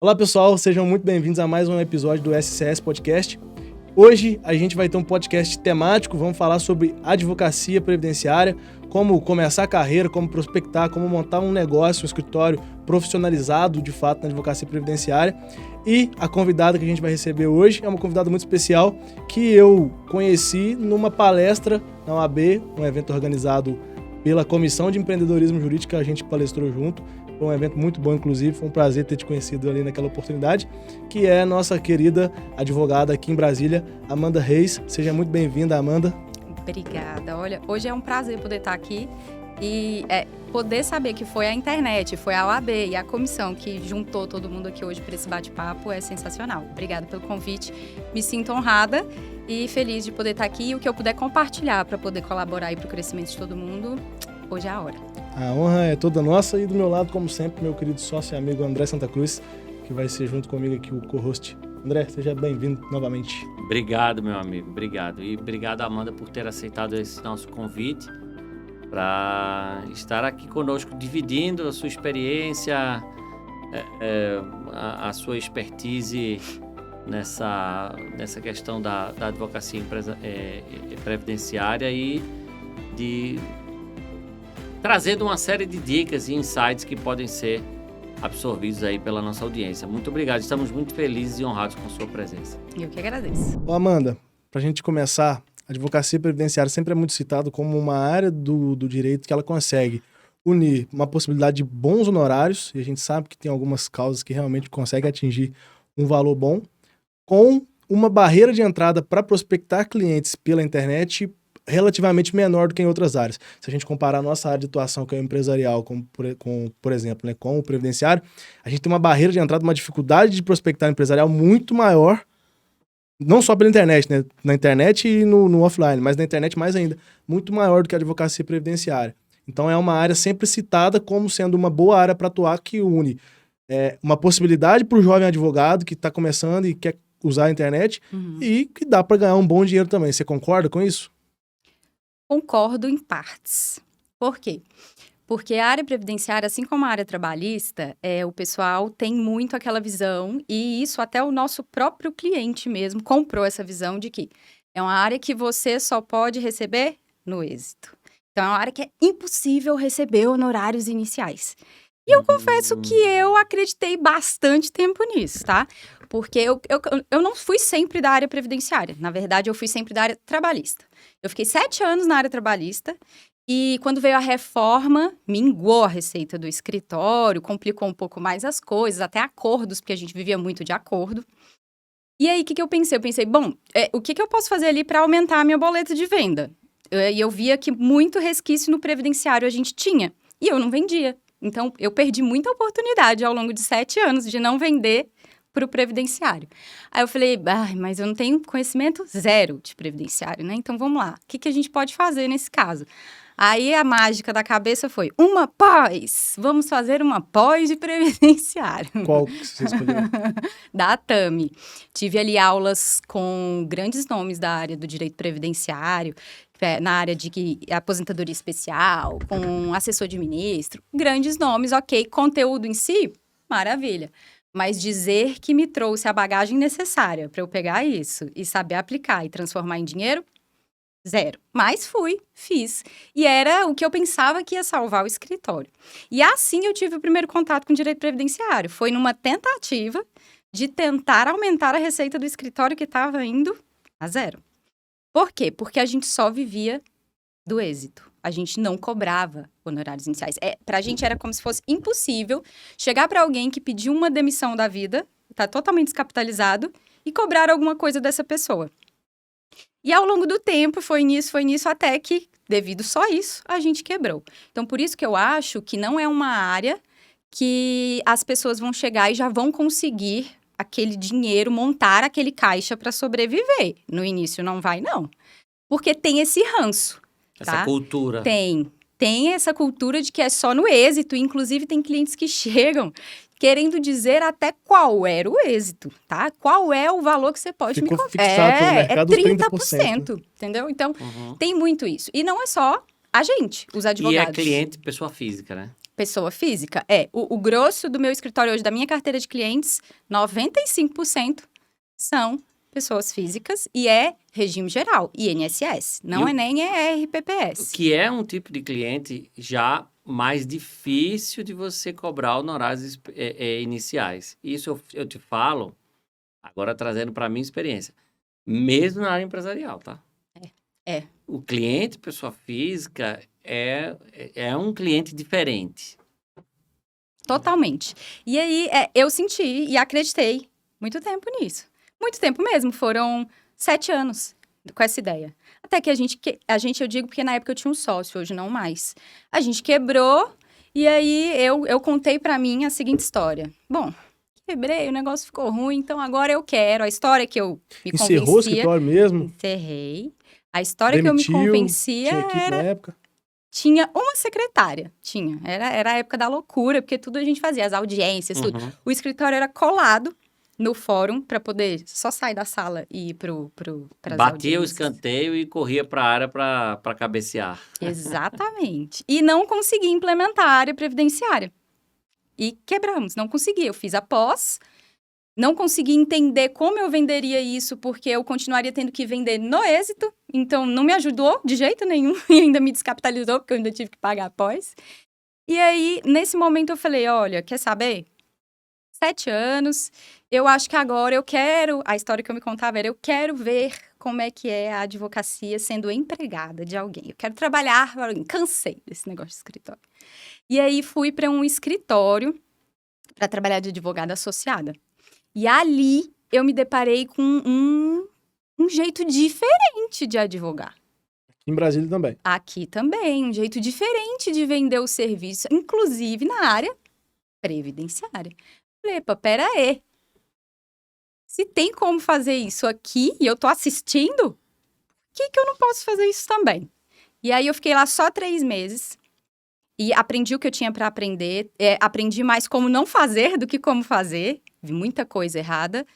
Olá pessoal, sejam muito bem-vindos a mais um episódio do SCS Podcast. Hoje a gente vai ter um podcast temático, vamos falar sobre advocacia previdenciária, como começar a carreira, como prospectar, como montar um negócio, um escritório profissionalizado de fato na advocacia previdenciária. E a convidada que a gente vai receber hoje é uma convidada muito especial que eu conheci numa palestra na OAB, um evento organizado pela Comissão de Empreendedorismo Jurídico que a gente palestrou junto. Foi um evento muito bom, inclusive, foi um prazer ter te conhecido ali naquela oportunidade, que é a nossa querida advogada aqui em Brasília, Amanda Reis. Seja muito bem-vinda, Amanda. Obrigada. Olha, hoje é um prazer poder estar aqui e poder saber que foi a internet, foi a OAB e a comissão que juntou todo mundo aqui hoje para esse bate-papo é sensacional. Obrigada pelo convite, me sinto honrada e feliz de poder estar aqui e o que eu puder compartilhar para poder colaborar aí para o crescimento de todo mundo, hoje é a hora. A honra é toda nossa e do meu lado, como sempre, meu querido sócio e amigo André Santa Cruz, que vai ser junto comigo aqui o co-host. André, seja bem-vindo novamente. Obrigado, meu amigo, obrigado. E obrigado, Amanda, por ter aceitado esse nosso convite para estar aqui conosco, dividindo a sua experiência, a sua expertise nessa questão da advocacia previdenciária e de trazendo uma série de dicas e insights que podem ser absorvidos aí pela nossa audiência. Muito obrigado, estamos muito felizes e honrados com a sua presença. Eu que agradeço. Ô Amanda, para a gente começar, a advocacia previdenciária sempre é muito citado como uma área do direito que ela consegue unir uma possibilidade de bons honorários, e a gente sabe que tem algumas causas que realmente conseguem atingir um valor bom, com uma barreira de entrada para prospectar clientes pela internet relativamente menor do que em outras áreas. Se a gente comparar a nossa área de atuação, que é o empresarial, por exemplo, né, com o previdenciário, a gente tem uma barreira de entrada, uma dificuldade de prospectar empresarial muito maior, não só pela internet, né, na internet e no offline, mas na internet mais ainda, muito maior do que a advocacia previdenciária. Então é uma área sempre citada como sendo uma boa área para atuar, que une uma possibilidade para o jovem advogado que está começando e quer usar a internet e que dá para ganhar um bom dinheiro também. Você concorda com isso? Concordo em partes. Por quê? Porque a área previdenciária, assim como a área trabalhista, o pessoal tem muito aquela visão, e isso até o nosso próprio cliente mesmo comprou essa visão de que é uma área que você só pode receber no êxito. Então, é uma área que é impossível receber honorários iniciais. E eu confesso que eu acreditei bastante tempo nisso, tá? Porque eu não fui sempre da área previdenciária. Na verdade, eu fui sempre da área trabalhista. Eu fiquei 7 anos na área trabalhista e quando veio a reforma, minguou a receita do escritório, complicou um pouco mais as coisas, até acordos, porque a gente vivia muito de acordo. E aí, o que eu pensei? Eu pensei, bom, o que eu posso fazer ali para aumentar a minha boleta de venda? E eu via que muito resquício no previdenciário a gente tinha e eu não vendia. Então, eu perdi muita oportunidade ao longo de 7 anos de não vender para o previdenciário. Aí eu falei, mas eu não tenho conhecimento zero de previdenciário, né? Então, vamos lá. O que a gente pode fazer nesse caso? Aí, a mágica da cabeça foi, uma pós! Vamos fazer uma pós de previdenciário. Qual que você escolheu? Da ATAMI. Tive ali aulas com grandes nomes da área do direito previdenciário, na área de aposentadoria especial, com assessor de ministro, grandes nomes, ok. Conteúdo em si, maravilha. Mas dizer que me trouxe a bagagem necessária para eu pegar isso e saber aplicar e transformar em dinheiro, zero. Mas fui, fiz. E era o que eu pensava que ia salvar o escritório. E assim eu tive o primeiro contato com o direito previdenciário. Foi numa tentativa de tentar aumentar a receita do escritório que estava indo a zero. Por quê? Porque a gente só vivia do êxito. A gente não cobrava honorários iniciais. Pra gente era como se fosse impossível chegar para alguém que pediu uma demissão da vida, tá totalmente descapitalizado, e cobrar alguma coisa dessa pessoa. E ao longo do tempo, foi nisso, até que, devido só a isso, a gente quebrou. Então, por isso que eu acho que não é uma área que as pessoas vão chegar e já vão conseguir aquele dinheiro, montar aquele caixa para sobreviver. No início não vai, não. Porque tem esse ranço. Essa cultura. Tem essa cultura de que é só no êxito. Inclusive, tem clientes que chegam querendo dizer até qual era o êxito, tá? Qual é o valor que você pode me cobrar. É 30%, entendeu? Então, tem muito isso. E não é só a gente, os advogados. E é cliente, pessoa física, né? pessoa física? O grosso do meu escritório hoje, da minha carteira de clientes, 95% são pessoas físicas e é regime geral, INSS. Não é nem RPPS. Que é um tipo de cliente já mais difícil de você cobrar honorários iniciais. Isso eu te falo, agora trazendo para a minha experiência, mesmo na área empresarial, tá? O cliente, pessoa física, é um cliente diferente. Totalmente. E aí, eu senti e acreditei muito tempo nisso. Muito tempo mesmo, foram 7 anos com essa ideia. Até que a gente, eu digo porque na época eu tinha um sócio, hoje não mais. A gente quebrou e aí eu contei pra mim a seguinte história. Bom, quebrei, o negócio ficou ruim, então agora eu quero. A história que eu me convencia... Encerrou o escritório mesmo? Encerrei. A história Demitiu, que eu me convencia tinha equipe na época? Tinha uma secretária, Era a época da loucura, porque tudo a gente fazia, as audiências, tudo. O escritório era colado no fórum para poder só sair da sala e ir para as Batia audiências. o escanteio e corria para a área para cabecear. Exatamente. E não consegui implementar a área previdenciária. E quebramos, não consegui. Eu fiz a pós, não consegui entender como eu venderia isso, porque eu continuaria tendo que vender no êxito. Então, não me ajudou de jeito nenhum e ainda me descapitalizou, porque eu ainda tive que pagar após. E aí, nesse momento, eu falei, olha, quer saber? 7 anos, eu acho que agora eu quero... A história que eu me contava era, eu quero ver como é que é a advocacia sendo empregada de alguém. Eu quero trabalhar para alguém. Cansei desse negócio de escritório. E aí, fui para um escritório para trabalhar de advogada associada. E ali, eu me deparei com um jeito diferente de advogar. Em Brasília também. Aqui também, um jeito diferente de vender o serviço, inclusive na área previdenciária. Falei, pera aí. Se tem como fazer isso aqui e eu tô assistindo, por que eu não posso fazer isso também? E aí, eu fiquei lá só 3 meses e aprendi o que eu tinha para aprender. Aprendi mais como não fazer do que como fazer. Vi muita coisa errada.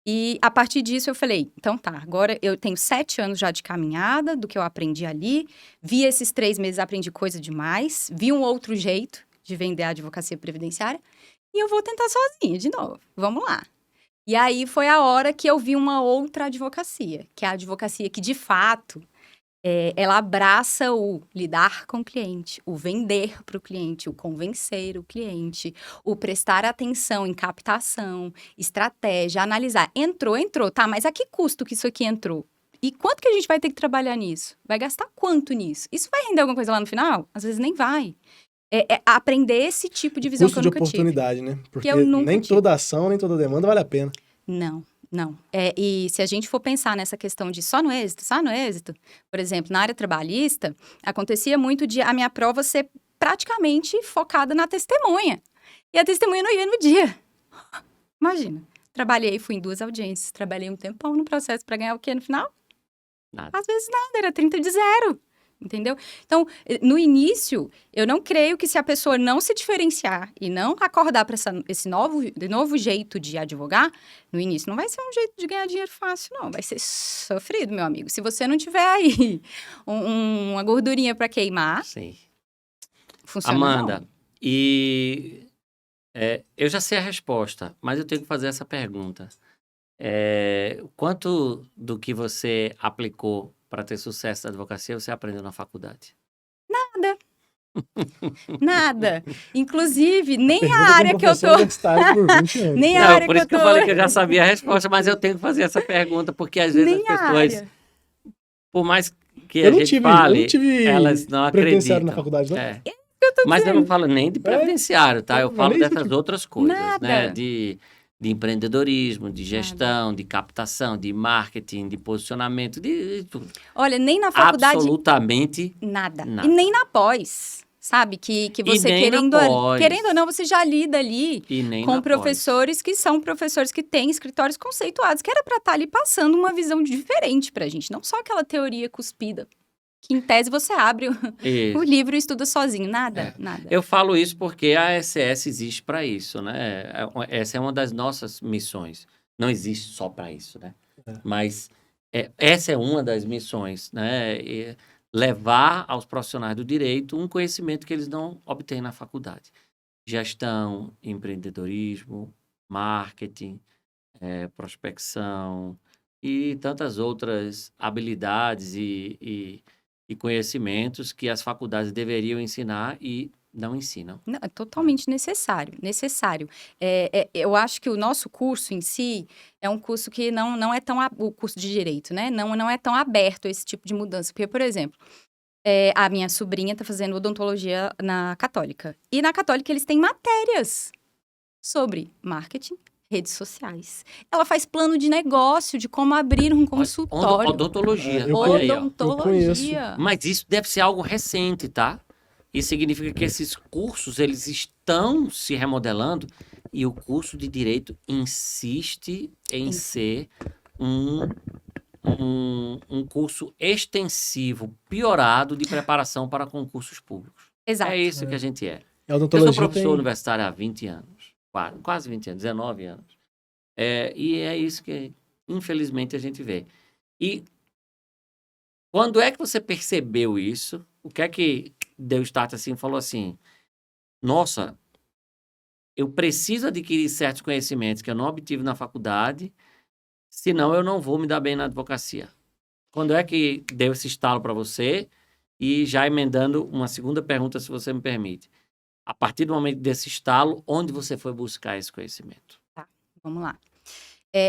E a partir disso eu falei, então tá, agora eu tenho 7 anos já de caminhada do que eu aprendi ali. Vi esses 3 meses, aprendi coisa demais. Vi um outro jeito de vender a advocacia previdenciária. E eu vou tentar sozinha de novo. Vamos lá. E aí foi a hora que eu vi uma outra advocacia, que é a advocacia que, de fato, ela abraça o lidar com o cliente, o vender para o cliente, o convencer o cliente, o prestar atenção em captação, estratégia, analisar. Entrou, tá, mas a que custo que isso aqui entrou? E quanto que a gente vai ter que trabalhar nisso? Vai gastar quanto nisso? Isso vai render alguma coisa lá no final? Às vezes nem vai. Aprender esse tipo de visão que eu nunca tive. Custo de oportunidade, né? Porque nem toda ação, nem toda demanda vale a pena. Não. E se a gente for pensar nessa questão de só no êxito, por exemplo, na área trabalhista, acontecia muito de a minha prova ser praticamente focada na testemunha. E a testemunha não ia no dia. Imagina. Trabalhei, fui em 2 audiências, trabalhei um tempão no processo para ganhar o quê no final? Nada. Às vezes nada, era 30 de 0. Entendeu? Então, no início, eu não creio que se a pessoa não se diferenciar e não acordar para esse novo jeito de advogar, no início não vai ser um jeito de ganhar dinheiro fácil, não. Vai ser sofrido, meu amigo. Se você não tiver aí uma gordurinha para queimar, sim, funciona Amanda, não. Eu já sei a resposta, mas eu tenho que fazer essa pergunta. Quanto do que você aplicou para ter sucesso na advocacia, você aprendeu na faculdade? Nada. Inclusive, nem a área que eu tô... Nem a área por que isso que eu falei que eu já sabia a resposta, mas eu tenho que fazer essa pergunta, porque às vezes nem as pessoas, área. por mais que a gente fale, elas não acreditam. Na faculdade, não? Mas eu não falo nem de previdenciário, tá? Eu falo dessas outras coisas, Nada. né? De empreendedorismo, de gestão, de captação, de marketing, de posicionamento, de tudo. Olha, nem na faculdade... Absolutamente nada. nada. E nem na pós, sabe? Que você, querendo ou não, você já lida ali com professores que são professores que têm escritórios conceituados, que era para estar ali passando uma visão diferente pra gente. Não só aquela teoria cuspida, que em tese você abre o livro e estuda sozinho. Nada. Eu falo isso porque a ASS existe para isso, né? Essa é uma das nossas missões. Não existe só para isso, né? Mas essa é uma das missões, né? levar aos profissionais do direito um conhecimento que eles não obtêm na faculdade. Gestão, empreendedorismo, marketing, prospecção e tantas outras habilidades e conhecimentos que as faculdades deveriam ensinar e não ensinam. Não, é totalmente necessário. Eu acho que o nosso curso em si é um curso que não é tão... O curso de Direito, né? Não é tão aberto a esse tipo de mudança. Porque, por exemplo, a minha sobrinha está fazendo odontologia na Católica. E na Católica eles têm matérias sobre marketing, redes sociais. Ela faz plano de negócio, de como abrir um consultório. Odontologia. Olha aí, ó. Odontologia. Mas isso deve ser algo recente, tá? Isso significa que esses cursos, eles estão se remodelando e o curso de Direito insiste em ser um curso extensivo, piorado de preparação para concursos públicos. Exato. É isso que a gente é. A Eu odontologia sou professor tem... universitário há 20 anos, quase 20 anos, 19 anos. E é isso que, infelizmente, a gente vê. E quando é que você percebeu isso? O que é que deu start assim e falou assim, nossa, eu preciso adquirir certos conhecimentos que eu não obtive na faculdade, senão eu não vou me dar bem na advocacia. Quando é que deu esse estalo para você? E já emendando uma segunda pergunta, se você me permite. A partir do momento desse estalo, onde você foi buscar esse conhecimento? Vamos lá.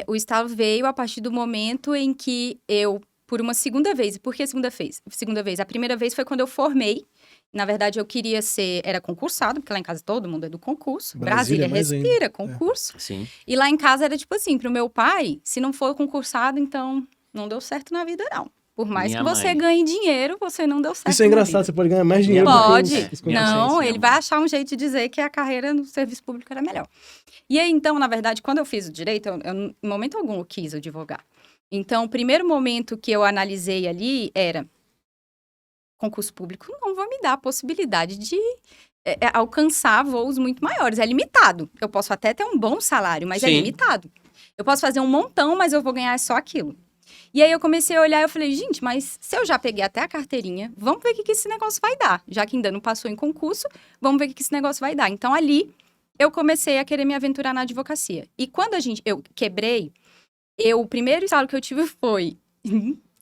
O estalo veio a partir do momento em que eu, por uma segunda vez, e por que segunda vez? A primeira vez foi quando eu formei. Na verdade, eu queria era concursado, porque lá em casa todo mundo é do concurso. Brasília respira, ainda. Concurso. Sim. E lá em casa era tipo assim, pro meu pai, se não for concursado, então não deu certo na vida, não. Por mais que você ganhe dinheiro, você não deu certo. Isso é engraçado, você pode ganhar mais dinheiro pode. do que os Não, ele vai achar um jeito de dizer que a carreira no serviço público era melhor. E aí, então, na verdade, quando eu fiz o direito, eu em momento algum eu quis advogar. Então, o primeiro momento que eu analisei ali era concurso público não vai me dar a possibilidade de alcançar voos muito maiores. É limitado. Eu posso até ter um bom salário, mas é limitado. Eu posso fazer um montão, mas eu vou ganhar só aquilo. E aí eu comecei a olhar e eu falei, gente, mas se eu já peguei até a carteirinha, vamos ver o que esse negócio vai dar. Já que ainda não passou em concurso, vamos ver o que esse negócio vai dar. Então, ali, eu comecei a querer me aventurar na advocacia. E quando eu quebrei, o primeiro estalo que eu tive foi...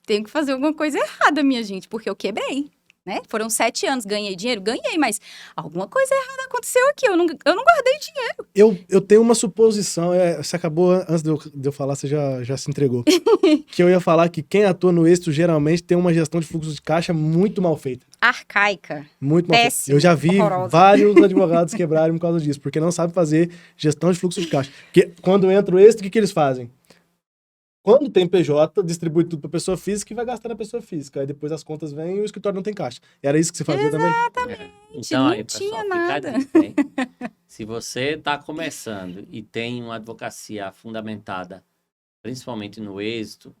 tenho que fazer alguma coisa errada, minha gente, porque eu quebrei, né? Foram 7 anos, ganhei dinheiro? Ganhei, mas alguma coisa errada aconteceu aqui, eu não guardei dinheiro. Eu tenho uma suposição, você acabou, antes de eu falar, você já se entregou. Que eu ia falar que quem atua no êxito geralmente tem uma gestão de fluxo de caixa muito mal feita. Arcaica. Muito mal feita. Eu já vi vários advogados quebrarem por causa disso, porque não sabem fazer gestão de fluxo de caixa. Porque quando entra o êxito, o que eles fazem? Quando tem PJ, distribui tudo para pessoa física e vai gastar na pessoa física. Aí depois as contas vêm e o escritório não tem caixa. Era isso que você fazia também? Exatamente. Então, não aí, pessoal, tinha nada. Se você está começando e tem uma advocacia fundamentada, principalmente no êxito,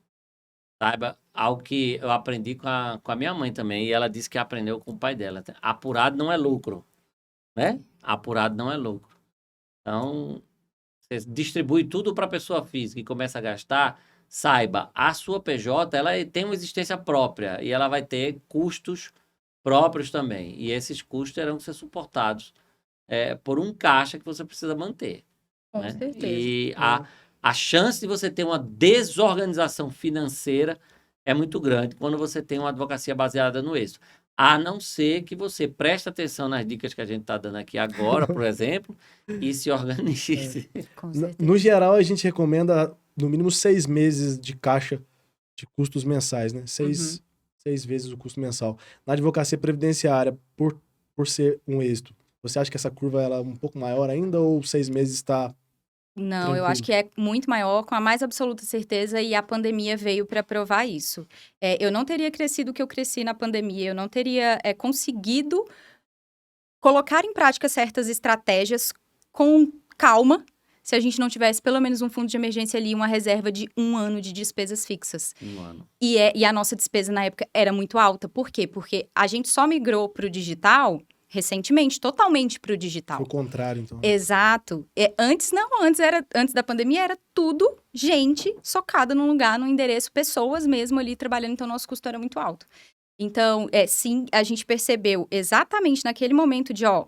saiba algo que eu aprendi com a minha mãe também, e ela disse que aprendeu com o pai dela. Apurado não é lucro, né? Apurado não é lucro. Então, você distribui tudo para a pessoa física e começa a gastar, saiba, a sua PJ, ela tem uma existência própria e ela vai ter custos próprios também. E esses custos terão que ser suportados por um caixa que você precisa manter. Com né? certeza. E a chance de você ter uma desorganização financeira é muito grande quando você tem uma advocacia baseada no êxito. A não ser que você preste atenção nas dicas que a gente está dando aqui agora, por exemplo, e se organize. Com certeza. No geral, a gente recomenda no mínimo 6 meses de caixa de custos mensais, né? 6 vezes o custo mensal. Na advocacia previdenciária, por ser um êxito, você acha que essa curva ela é um pouco maior ainda ou 6 meses está... Não, tranquilo? eu acho que é muito maior, com a mais absoluta certeza, e a pandemia veio para provar isso. Eu não teria crescido o que eu cresci na pandemia, eu não teria conseguido colocar em prática certas estratégias com calma, se a gente não tivesse pelo menos um fundo de emergência ali, uma reserva de 1 ano de despesas fixas. 1 ano. E a nossa despesa na época era muito alta. Por quê? Porque a gente só migrou para o digital recentemente, totalmente para o digital. Foi o contrário, então. Exato. Antes da pandemia era tudo gente socada num lugar, num endereço, pessoas mesmo ali trabalhando, então nosso custo era muito alto. Então, sim, a gente percebeu exatamente naquele momento de, ó,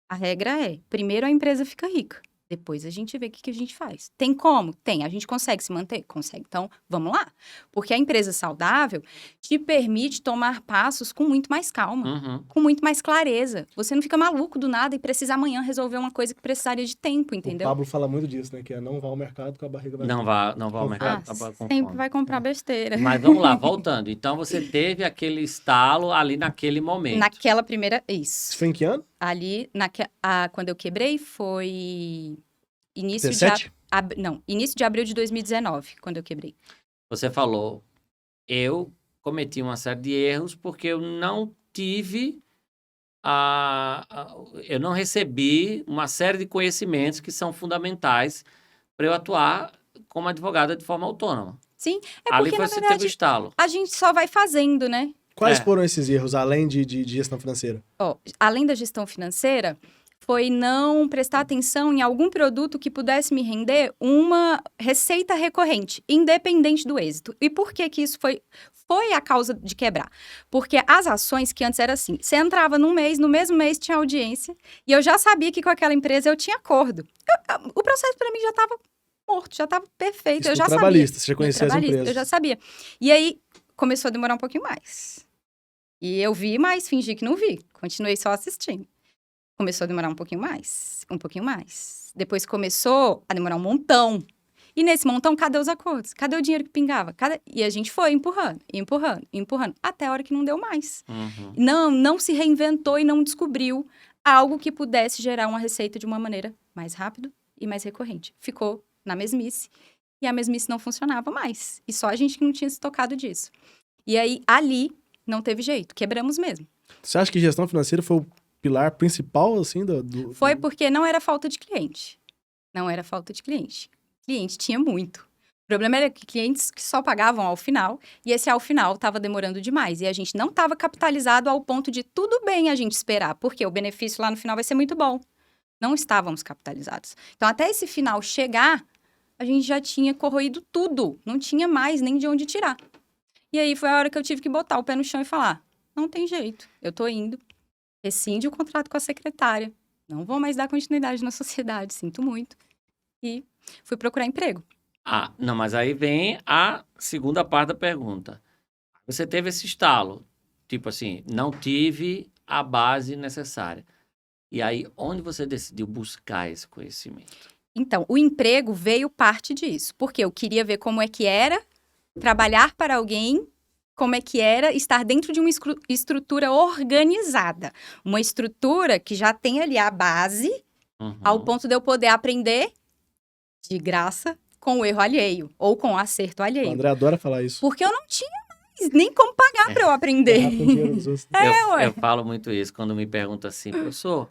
a regra é, primeiro a empresa fica rica, depois a gente vê o que a gente faz. Tem como? Tem. A gente consegue se manter? Consegue. Então, vamos lá. Porque a empresa saudável te permite tomar passos com muito mais calma, Uhum. com muito mais clareza. Você não fica maluco do nada e precisa amanhã resolver uma coisa que precisaria de tempo, O entendeu? Pablo fala muito disso, né? Que é não vá ao mercado com a barriga vazia. Não vá ao Com mercado fome. com Sempre fome. vai comprar besteira. Mas vamos lá, voltando. Então, você teve aquele estalo ali naquele momento. Naquela primeira... Isso Isso. foi em que ano? Ali, quando eu quebrei, foi início 17? início de abril de 2019, quando eu quebrei. Você falou, eu cometi uma série de erros porque eu não tive eu não recebi uma série de conhecimentos que são fundamentais para eu atuar como advogada de forma autônoma. Sim, é Ali porque, foi na você teve o verdade, estalo. a gente só vai fazendo, né? Quais É. foram esses erros, além de gestão financeira? Ó, além da gestão financeira, foi não prestar atenção em algum produto que pudesse me render uma receita recorrente, independente do êxito. E por que que isso foi a causa de quebrar? Porque as ações que antes era assim, você entrava num mês, no mesmo mês tinha audiência, e eu já sabia que com aquela empresa eu tinha acordo. O processo para mim já estava morto, já estava perfeito, Isso eu no já trabalhista, sabia. você já No conhecia as trabalhista, empresas. eu já sabia. E aí começou a demorar um pouquinho mais. E eu vi, mas fingi que não vi. Continuei só assistindo. Começou a demorar um pouquinho mais. Um pouquinho mais. Depois começou a demorar um montão. E nesse montão, cadê os acordos? Cadê o dinheiro que pingava? E a gente foi empurrando, empurrando, empurrando. Até a hora que não deu mais. Uhum. Não se reinventou e não descobriu algo que pudesse gerar uma receita de uma maneira mais rápida e mais recorrente. Ficou na mesmice. E a mesmice não funcionava mais. E só a gente que não tinha se tocado disso. E aí, ali, não teve jeito. Quebramos mesmo. Você acha que gestão financeira foi o pilar principal, assim, Foi porque não era falta de cliente. Não era falta de cliente. Cliente tinha muito. O problema era que clientes que só pagavam ao final, e esse ao final estava demorando demais. E a gente não estava capitalizado ao ponto de tudo bem a gente esperar, porque o benefício lá no final vai ser muito bom. Não estávamos capitalizados. Então, até esse final chegar, a gente já tinha corroído tudo. Não tinha mais nem de onde tirar. E aí foi a hora que eu tive que botar o pé no chão e falar: não tem jeito, eu tô indo. Rescinde o contrato com a secretária. Não vou mais dar continuidade na sociedade, sinto muito. E fui procurar emprego. Ah, não, mas aí vem a segunda parte da pergunta. Você teve esse estalo, tipo assim, não tive a base necessária. E aí, onde você decidiu buscar esse conhecimento? Então, o emprego veio parte disso, porque eu queria ver como é que era trabalhar para alguém, como é que era estar dentro de uma estrutura organizada. Uma estrutura que já tem ali a base, ao Uhum. ponto de eu poder aprender de graça com o erro alheio, ou com o acerto O alheio. André adora falar isso. Porque eu não tinha mais nem como pagar para eu aprender. Errar com o dinheiro dos outros. ué. Eu falo muito isso quando me perguntam assim, professor,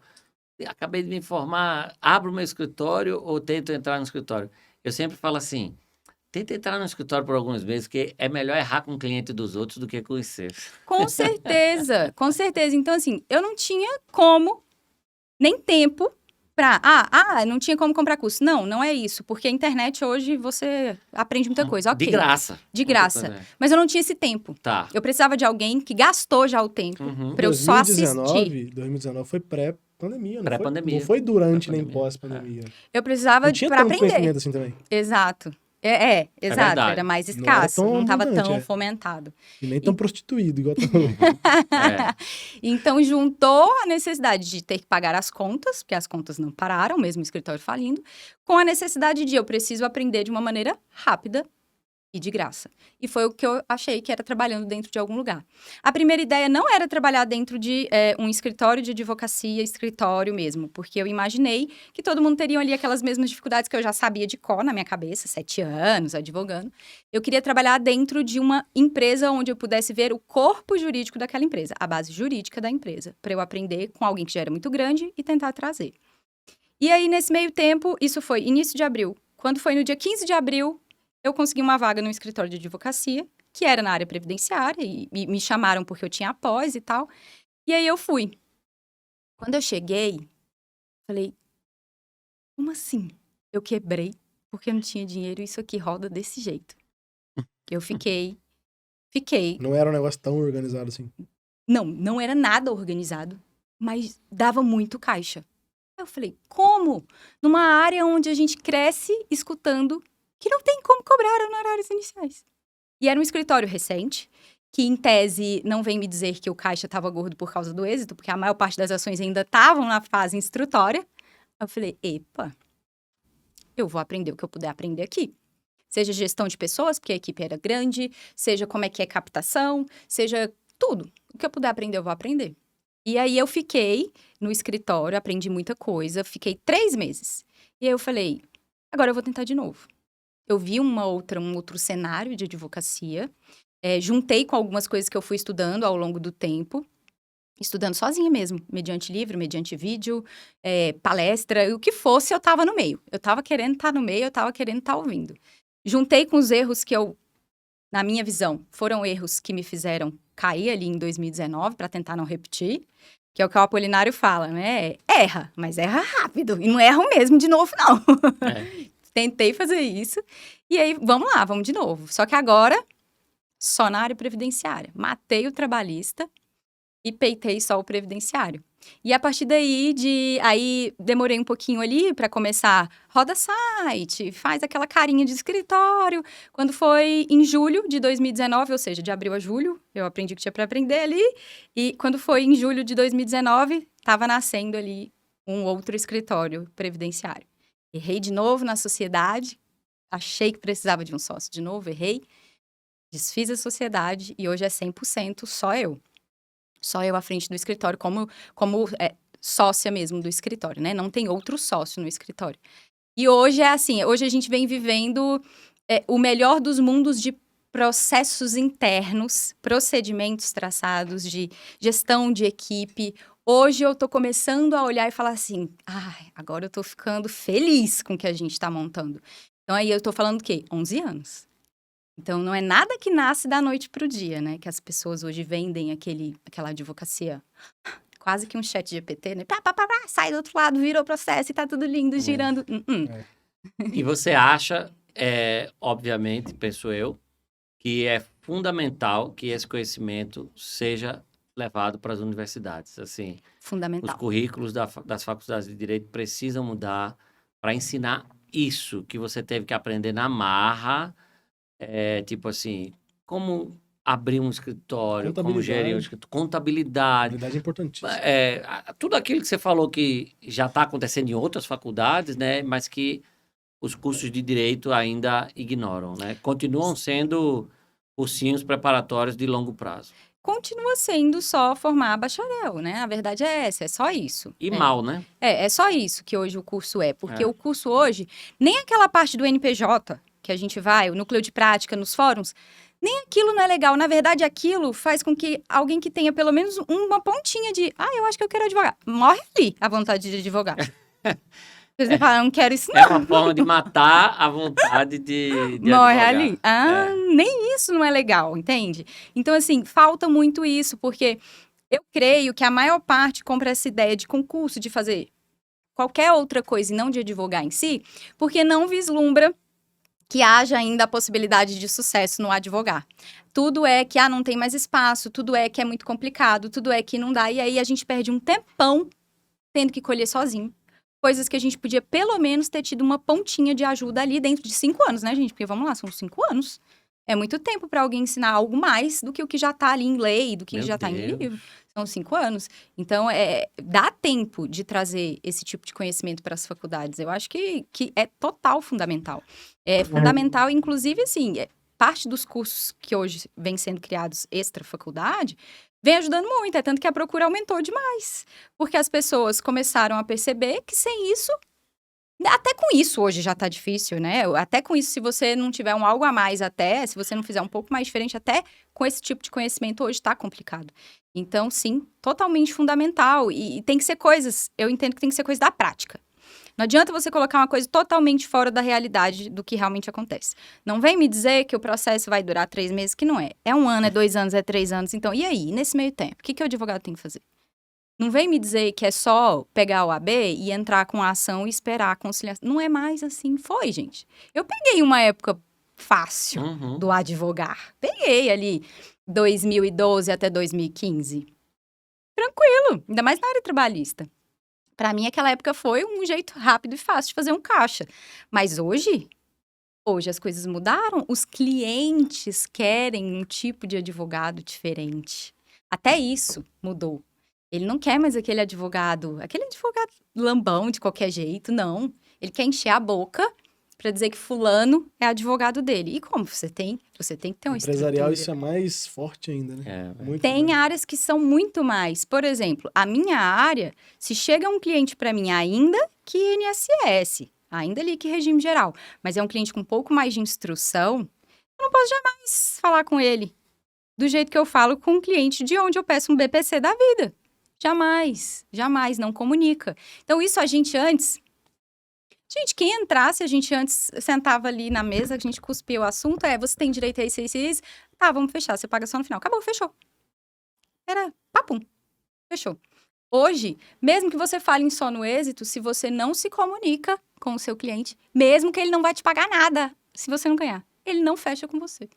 acabei de me informar, abro meu escritório ou tento entrar no escritório? Eu sempre falo assim, tenta entrar no escritório por alguns meses, porque é melhor errar com o cliente dos outros do que com os seus. Com certeza, com certeza. Então, assim, eu não tinha como, nem tempo pra... não tinha como comprar curso. Não é isso. Porque a internet hoje você aprende muita coisa, ok. De graça. De graça. Mas eu não tinha esse tempo. Tá. Eu precisava de alguém que gastou já o tempo Uhum. pra eu só assistir. 2019 foi pré-pandemia, não Pré-pandemia. Não foi durante nem Pré-pandemia. pós-pandemia. Eu precisava Não tinha pra tanto aprender. conhecimento assim também. Exato. Exato. verdade. Era mais Não era escasso. tão Não estava abundante, tão fomentado. E nem tão prostituído, igual tá É. Então, juntou a necessidade de ter que pagar as contas, porque as contas não pararam, mesmo o escritório falindo, com a necessidade de eu preciso aprender de uma maneira rápida e de graça. E foi o que eu achei que era trabalhando dentro de algum lugar. A primeira ideia não era trabalhar dentro de um escritório de advocacia, escritório mesmo, porque eu imaginei que todo mundo teria ali aquelas mesmas dificuldades que eu já sabia de cor na minha cabeça, 7 anos advogando. Eu queria trabalhar dentro de uma empresa onde eu pudesse ver o corpo jurídico daquela empresa, a base jurídica da empresa, para eu aprender com alguém que já era muito grande e tentar trazer. E aí, nesse meio tempo, isso foi início de abril. Quando foi no dia 15 de abril, eu consegui uma vaga no escritório de advocacia, que era na área previdenciária, e me chamaram porque eu tinha após e tal. E aí eu fui. Quando eu cheguei, falei, como assim? Eu quebrei porque eu não tinha dinheiro e isso aqui roda desse jeito. Eu fiquei Fiquei. Não era um negócio tão organizado assim. Não era nada organizado, mas dava muito caixa. Aí eu falei, como? Numa área onde a gente cresce escutando que não tem como cobrar honorários iniciais. E era um escritório recente, que em tese não vem me dizer que o caixa estava gordo por causa do êxito, porque a maior parte das ações ainda estavam na fase instrutória. Aí eu falei, epa, eu vou aprender o que eu puder aprender aqui. Seja gestão de pessoas, porque a equipe era grande, seja como é que é captação, seja tudo. O que eu puder aprender, eu vou aprender. E aí eu fiquei no escritório, aprendi muita coisa, fiquei 3 meses. E aí eu falei, agora eu vou tentar de novo. Eu vi um outro cenário de advocacia, juntei com algumas coisas que eu fui estudando ao longo do tempo, estudando sozinha mesmo, mediante livro, mediante vídeo, palestra, o que fosse, eu estava no meio. Eu estava querendo estar no meio, eu estava querendo estar ouvindo. Juntei com os erros que na minha visão, foram erros que me fizeram cair ali em 2019 para tentar não repetir, que é o que o Apolinário fala, né? Erra, mas erra rápido. E não erra mesmo de novo, não. Tentei fazer isso. E aí, vamos lá, vamos de novo. Só que agora, só na área previdenciária. Matei o trabalhista e peitei só o previdenciário. E a partir daí, aí demorei um pouquinho ali para começar, roda site, faz aquela carinha de escritório. Quando foi em julho de 2019, ou seja, de abril a julho, eu aprendi o que tinha para aprender ali. E quando foi em julho de 2019, estava nascendo ali um outro escritório previdenciário. Errei de novo na sociedade, achei que precisava de um sócio de novo, errei, desfiz a sociedade e hoje é 100% só eu. Só eu à frente do escritório, como sócia mesmo do escritório, né? Não tem outro sócio no escritório. E hoje é assim, hoje a gente vem vivendo o melhor dos mundos de processos internos, procedimentos traçados, de gestão de equipe. Hoje eu tô começando a olhar e falar assim, agora eu tô ficando feliz com o que a gente tá montando. Então aí eu tô falando o quê? 11 anos. Então, não é nada que nasce da noite pro dia, né? Que as pessoas hoje vendem aquela advocacia, quase que um chat GPT, né? Sai do outro lado, vira o processo e tá tudo lindo, girando. E você acha, obviamente, penso eu, que é fundamental que esse conhecimento seja levado para as universidades, assim. Fundamental. Os currículos das faculdades de Direito precisam mudar para ensinar isso que você teve que aprender na marra. Tipo assim, como abrir um escritório, como gerir um escritório, contabilidade. Contabilidade é importantíssimo. Tudo aquilo que você falou que já está acontecendo em outras faculdades, né? Mas que os cursos de direito ainda ignoram, né? Continuam sendo cursinhos preparatórios de longo prazo. Continua sendo só formar bacharel, né? A verdade é essa, é só isso. E mal, né? É só isso que hoje o curso é. Porque o curso hoje, nem aquela parte do NPJ que a gente vai, o núcleo de prática nos fóruns, nem aquilo não é legal. Na verdade, aquilo faz com que alguém que tenha pelo menos uma pontinha de eu acho que eu quero advogar. Morre ali a vontade de advogar. Você fala, não quero isso não. É uma forma de matar a vontade de morre advogar. Ali. Nem isso não é legal, entende? Então, assim, falta muito isso, porque eu creio que a maior parte compra essa ideia de concurso, de fazer qualquer outra coisa e não de advogar em si, porque não vislumbra que haja ainda a possibilidade de sucesso no advogar. Tudo é que não tem mais espaço, tudo é que é muito complicado, tudo é que não dá, e aí a gente perde um tempão tendo que colher sozinho. Coisas que a gente podia, pelo menos, ter tido uma pontinha de ajuda ali dentro de 5 anos, né, gente? Porque, vamos lá, são 5 anos. É muito tempo para alguém ensinar algo mais do que o que já está ali em lei, do que já está em livro. São 5 anos. Então, dá tempo de trazer esse tipo de conhecimento para as faculdades. Eu acho que é total fundamental. É fundamental, inclusive, assim, parte dos cursos que hoje vêm sendo criados extra-faculdade vem ajudando muito. É tanto que a procura aumentou demais. Porque as pessoas começaram a perceber que sem isso, até com isso hoje já tá difícil, né? Até com isso, se você não tiver algo a mais se você não fizer um pouco mais diferente, até com esse tipo de conhecimento hoje tá complicado. Então, sim, totalmente fundamental. E tem que ser coisas, eu entendo que tem que ser coisa da prática. Não adianta você colocar uma coisa totalmente fora da realidade do que realmente acontece. Não vem me dizer que o processo vai durar 3 meses, que não é. É 1 ano, é 2 anos, é 3 anos. Então, e aí, nesse meio tempo, o que o advogado tem que fazer? Não vem me dizer que é só pegar o AB e entrar com a ação e esperar a conciliação. Não é mais assim. Foi, gente. Eu peguei uma época fácil Uhum. do advogar. Peguei ali 2012 até 2015. Tranquilo, ainda mais na área trabalhista. Para mim, aquela época foi um jeito rápido e fácil de fazer um caixa. Mas hoje as coisas mudaram. Os clientes querem um tipo de advogado diferente. Até isso mudou. Ele não quer mais aquele advogado lambão de qualquer jeito, não. Ele quer encher a boca para dizer que fulano é advogado dele. E como você tem que ter uma Empresarial, estrutura. isso é mais forte ainda, né? Muito Tem mais. áreas que são muito mais. Por exemplo, a minha área, se chega um cliente para mim ainda que INSS, ainda ali que regime geral, mas é um cliente com um pouco mais de instrução, eu não posso jamais falar com ele do jeito que eu falo com um cliente de onde eu peço um BPC da vida. Jamais, não comunica. Então, isso a gente antes... Gente, quem entrasse, a gente antes sentava ali na mesa, a gente cuspia o assunto, você tem direito a isso, isso. Tá, vamos fechar, você paga só no final. Acabou, fechou. Era papum, fechou. Hoje, mesmo que você fale só no êxito, se você não se comunica com o seu cliente, mesmo que ele não vai te pagar nada, se você não ganhar, ele não fecha com você.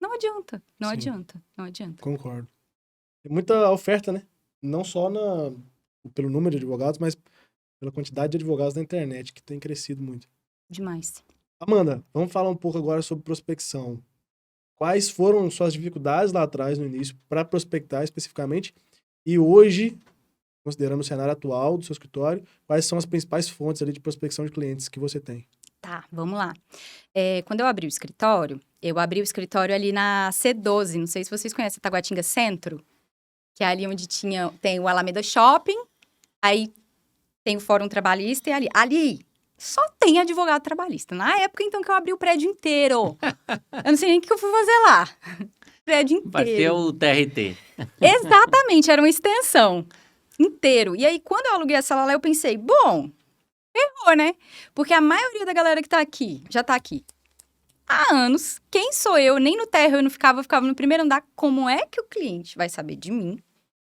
Não adianta, não Sim. adianta, não adianta. Concordo. Tem muita oferta, né? Não só pelo número de advogados, mas pela quantidade de advogados na internet, que tem crescido muito. Demais. Amanda, vamos falar um pouco agora sobre prospecção. Quais foram suas dificuldades lá atrás, no início, para prospectar especificamente? E hoje, considerando o cenário atual do seu escritório, quais são as principais fontes ali de prospecção de clientes que você tem? Tá, vamos lá. Quando eu abri o escritório ali na C12, não sei se vocês conhecem, Taguatinga Centro, que é ali onde tem o Alameda Shopping, aí tem o Fórum Trabalhista e ali só tem advogado trabalhista. Na época, então, que eu abri o prédio inteiro. Eu não sei nem o que eu fui fazer lá. Prédio inteiro. Vai ser o TRT. Exatamente, era uma extensão. Inteiro. E aí, quando eu aluguei a sala lá, eu pensei, bom, errou, né? Porque a maioria da galera que tá aqui, já tá aqui há anos. Quem sou eu? Nem no térreo eu não ficava no primeiro andar. Como é que o cliente vai saber de mim?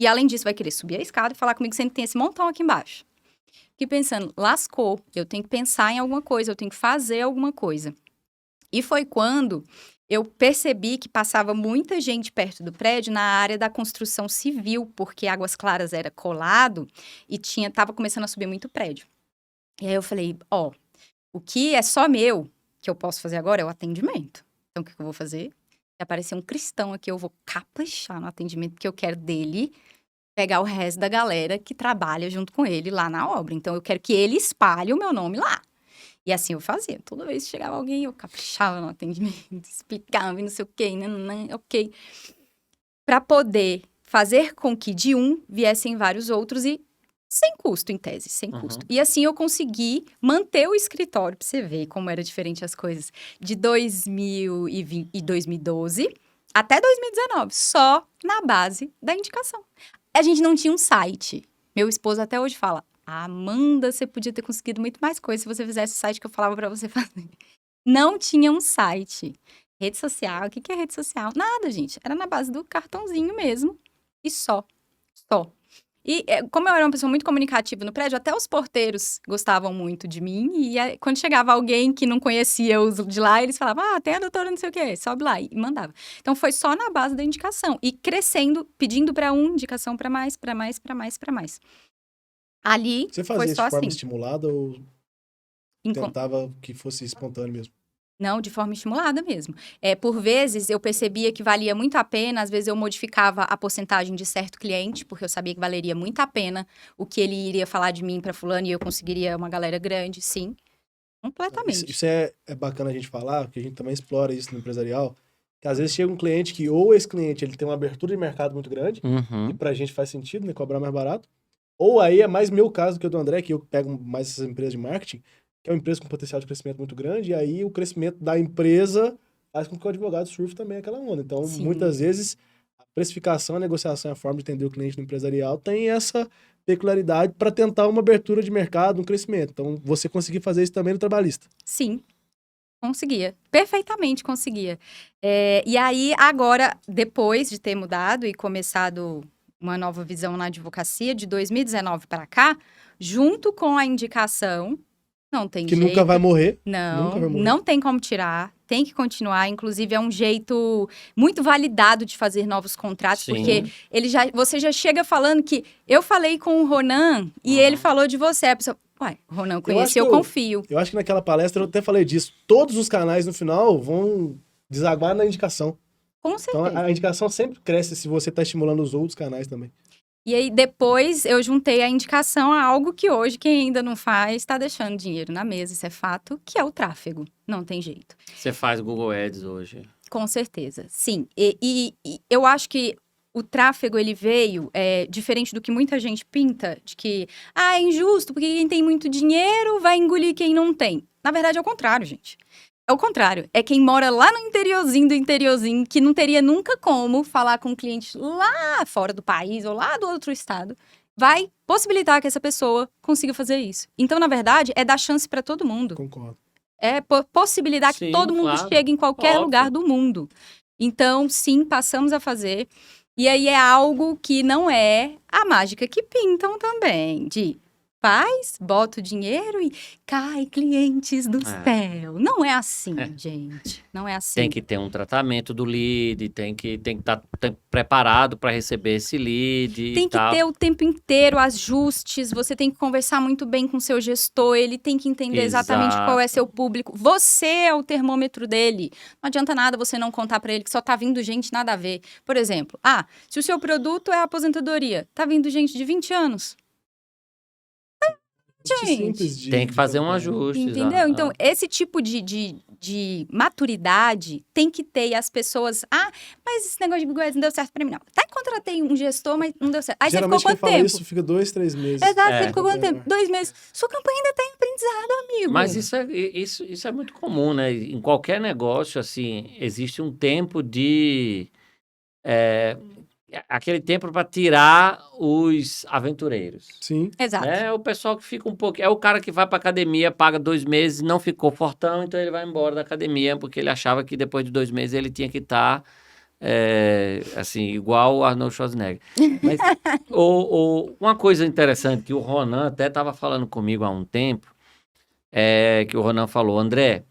E, além disso, vai querer subir a escada e falar comigo sempre tem esse montão aqui embaixo. Fiquei pensando, lascou, eu tenho que pensar em alguma coisa, eu tenho que fazer alguma coisa. E foi quando eu percebi que passava muita gente perto do prédio na área da construção civil, porque Águas Claras era colado e tava começando a subir muito prédio. E aí eu falei, o que é só meu, que eu posso fazer agora é o atendimento. Então, o que eu vou fazer? Se aparecer um cristão aqui, eu vou caprichar no atendimento, porque eu quero dele pegar o resto da galera que trabalha junto com ele lá na obra. Então, eu quero que ele espalhe o meu nome lá. E assim eu fazia. Toda vez que chegava alguém, eu caprichava no atendimento, explicava e não sei o quê, ok. Para poder fazer com que de um viessem vários outros e sem custo, em tese, sem custo. E assim eu consegui manter o escritório, pra você ver como era diferente as coisas, de 2020 e 2012 até 2019, só na base da indicação. A gente não tinha um site. Meu esposo até hoje fala, Amanda, você podia ter conseguido muito mais coisa se você fizesse o site que eu falava pra você fazer. Não tinha um site. Rede social, o que é rede social? Nada, gente. Era na base do cartãozinho mesmo. E só. E como eu era uma pessoa muito comunicativa no prédio, até os porteiros gostavam muito de mim. E quando chegava alguém que não conhecia os de lá, eles falavam, tem a doutora não sei o quê, sobe lá. E mandava. Então, foi só na base da indicação. E crescendo, pedindo para indicação para mais. Ali, Você foi fazia só isso de forma assim. estimulada ou tentava que fosse espontâneo mesmo? Não, de forma estimulada mesmo. Por vezes, eu percebia que valia muito a pena, às vezes eu modificava a porcentagem de certo cliente, porque eu sabia que valeria muito a pena o que ele iria falar de mim para fulano e eu conseguiria uma galera grande, sim. Completamente. Isso é bacana a gente falar, porque a gente também explora isso no empresarial, que às vezes chega um cliente que, ou esse cliente ele tem uma abertura de mercado muito grande, e pra gente faz sentido, né, cobrar mais barato, ou aí é mais meu caso do que o do André, que eu pego mais essas empresas de marketing, que é uma empresa com potencial de crescimento muito grande, e aí o crescimento da empresa faz com que o advogado surfe também aquela onda. Então, Sim. muitas vezes, a precificação, a negociação, a forma de entender o cliente no empresarial tem essa peculiaridade para tentar uma abertura de mercado, um crescimento. Então, você conseguir fazer isso também no trabalhista. Sim, conseguia. Perfeitamente conseguia. E aí, agora, depois de ter mudado e começado uma nova visão na advocacia, de 2019 para cá, junto com a indicação, não tem Que jeito. nunca vai morrer. Não, Nunca vai morrer. não tem como tirar. tem que continuar. Inclusive, é um jeito muito validado de fazer novos contratos, Sim. porque você já chega falando que eu falei com o Ronan e ele falou de você. A pessoa, uai, o Ronan eu conheci, eu confio. Eu acho que naquela palestra eu até falei disso. Todos os canais no final vão desaguar na indicação. Com certeza. Então a indicação sempre cresce se você está estimulando os outros canais também. E aí, depois, eu juntei a indicação a algo que hoje, quem ainda não faz, está deixando dinheiro na mesa, isso é fato, que é o tráfego. Não tem jeito. Você faz Google Ads hoje. Com certeza, sim. E eu acho que o tráfego, ele veio, diferente do que muita gente pinta, de que, é injusto, porque quem tem muito dinheiro vai engolir quem não tem. Na verdade, é o contrário, gente. É o contrário. É quem mora lá no interiorzinho do interiorzinho, que não teria nunca como falar com um cliente lá fora do país ou lá do outro estado, vai possibilitar que essa pessoa consiga fazer isso. Então, na verdade, é dar chance para todo mundo. Concordo. É possibilitar Sim, que todo mundo claro. chegue em qualquer Óbvio. lugar do mundo. Então, sim, passamos a fazer. E aí é algo que não é a mágica que pintam também, de faz, bota o dinheiro e cai clientes do céu. Não é assim, gente. Não é assim. Tem que ter um tratamento do lead, tem que estar preparado para receber esse lead Tem e que tal. ter o tempo inteiro ajustes, você tem que conversar muito bem com o seu gestor, ele tem que entender exatamente qual é seu público. Você é o termômetro dele. Não adianta nada você não contar para ele que só tá vindo gente nada a ver. Por exemplo, se o seu produto é aposentadoria, tá vindo gente de 20 anos. Gente, tem que fazer um ajuste. entendeu? Então, esse tipo de maturidade tem que ter. E as pessoas... mas esse negócio de Google Ads não deu certo pra mim, não. Até contratei um gestor, mas não deu certo. Aí Geralmente você ficou quem quanto tempo? Isso fica 2, 3 meses. Exato, você ficou quanto tempo? 2 meses. Sua campanha ainda tá em aprendizado, amigo. Mas isso é muito comum, né? Em qualquer negócio, assim, existe um tempo de... aquele tempo para tirar os aventureiros. Sim. Exato. É o pessoal que fica um pouco... É o cara que vai para academia, paga 2 meses, não ficou fortão, então ele vai embora da academia, porque ele achava que depois de 2 meses ele tinha que estar, assim, igual o Arnold Schwarzenegger. Mas uma coisa interessante que o Ronan até estava falando comigo há um tempo, que o Ronan falou, André,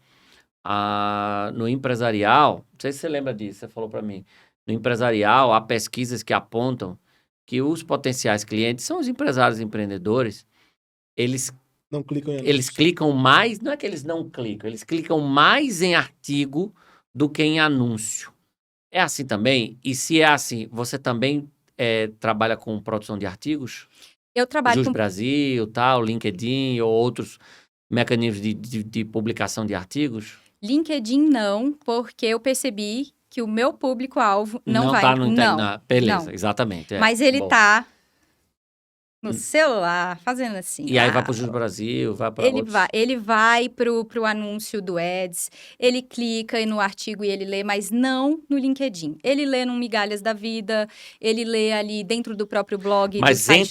no empresarial, não sei se você lembra disso, você falou para mim, no empresarial, há pesquisas que apontam que os potenciais clientes são os empresários e empreendedores. Eles clicam mais, não é que eles não clicam, eles clicam mais em artigo do que em anúncio. É assim também? E se é assim, você também trabalha com produção de artigos? Eu trabalho com... Brasil, tal, LinkedIn ou outros mecanismos de publicação de artigos? LinkedIn não, porque eu percebi que o meu público-alvo não vai... Tá no beleza, não. Exatamente. Mas ele tá no celular, fazendo assim. E aí vai pro Jus Brasil, vai para Ele vai pro anúncio do Ads, ele clica no artigo e ele lê, mas não no LinkedIn. Ele lê no Migalhas da Vida, ele lê ali dentro do próprio blog, mas do site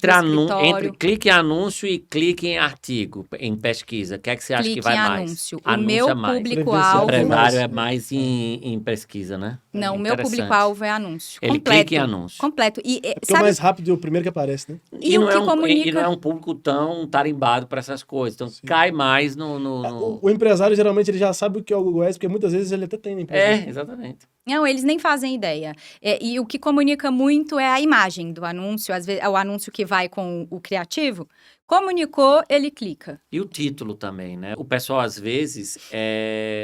entre clique em anúncio e clique em artigo, em pesquisa, o que é que você acha que vai mais? Anúncio. O Anúncio meu público-alvo... O primário é mais em pesquisa, né? Não, o meu público-alvo é anúncio. Ele clica em anúncio. Completo. Porque o mais rápido é o primeiro que aparece, né? E o que comunica... E não é um público tão tarimbado para essas coisas. Então, cai mais no... O empresário, geralmente, ele já sabe o que é o Google Ads, porque muitas vezes ele até tem na empresa. Exatamente. Não, eles nem fazem ideia. E o que comunica muito é a imagem do anúncio. Às vezes, é o anúncio que vai com o criativo. Comunicou, ele clica. E o título também, né? O pessoal, às vezes,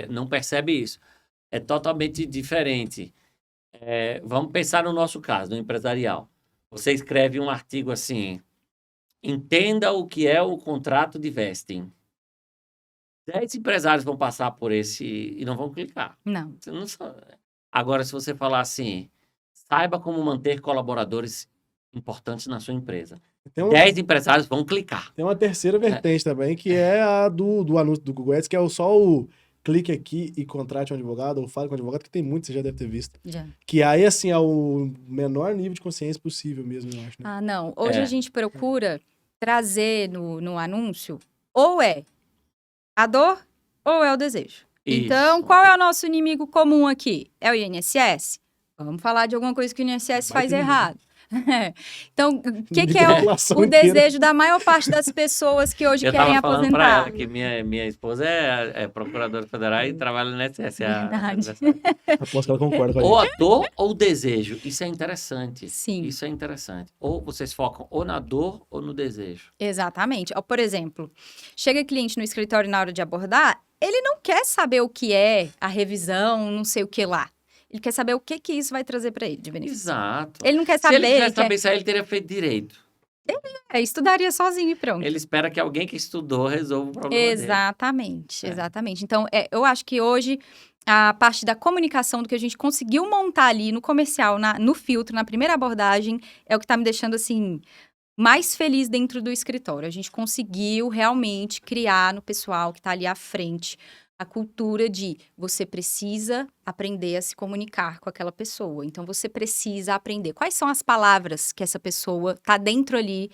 não percebe isso. É totalmente diferente. Vamos pensar no nosso caso, no empresarial. Você escreve um artigo assim... Entenda o que é o contrato de vesting. 10 empresários vão passar por esse e não vão clicar. Não. Agora, se você falar assim, saiba como manter colaboradores importantes na sua empresa. 10 empresários vão clicar. Tem uma terceira vertente também, que é a do anúncio do Google Ads, que é só o clique aqui e contrate um advogado, ou fale com um advogado, que tem muito, você já deve ter visto. Já. Que aí, assim, é o menor nível de consciência possível mesmo, eu acho. Né? Não. Hoje a gente procura trazer no anúncio, ou é a dor, ou é o desejo. Isso. Então, qual é o nosso inimigo comum aqui? É o INSS? Vamos falar de alguma coisa que o INSS faz errado. Então, o que De é população o inteira. desejo da maior parte das pessoas que hoje Eu querem estava falando para ela aposentar? que minha esposa é procuradora federal e trabalha no INSS. Verdade. Aposto que ela concorda com a Ou a gente. dor ou o desejo. Isso é interessante. Sim. Isso é interessante. Ou vocês focam ou na dor ou no desejo. Exatamente. Ó, por exemplo, chega cliente no escritório na hora de abordar, ele não quer saber o que é a revisão, não sei o que lá. Ele quer saber o que isso vai trazer para ele de benefício. Exato. Ele não quer Se ele saber, quisesse saber isso aí, ele teria feito direito. estudaria sozinho e pronto. Ele espera que alguém que estudou resolva o problema dele. Exatamente, É. exatamente. Então, eu acho que hoje a parte da comunicação, do que a gente conseguiu montar ali no comercial, no filtro, na primeira abordagem, é o que tá me deixando, assim, mais feliz dentro do escritório. A gente conseguiu realmente criar no pessoal que tá ali à frente a cultura de você precisa aprender a se comunicar com aquela pessoa. Então, você precisa aprender quais são as palavras que essa pessoa tá dentro ali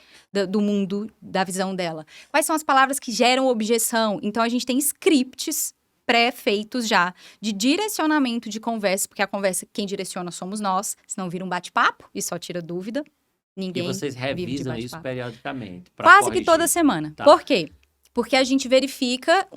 do mundo, da visão dela. Quais são as palavras que geram objeção. Então, a gente tem scripts pré-feitos já de direcionamento de conversa, porque a conversa, quem direciona somos nós, senão vira um bate-papo e só tira dúvida. E Ninguém vocês vive de revisam isso bate-papo. periodicamente. pra Quase que corrigir. toda semana. Tá. Por quê? Porque a gente verifica,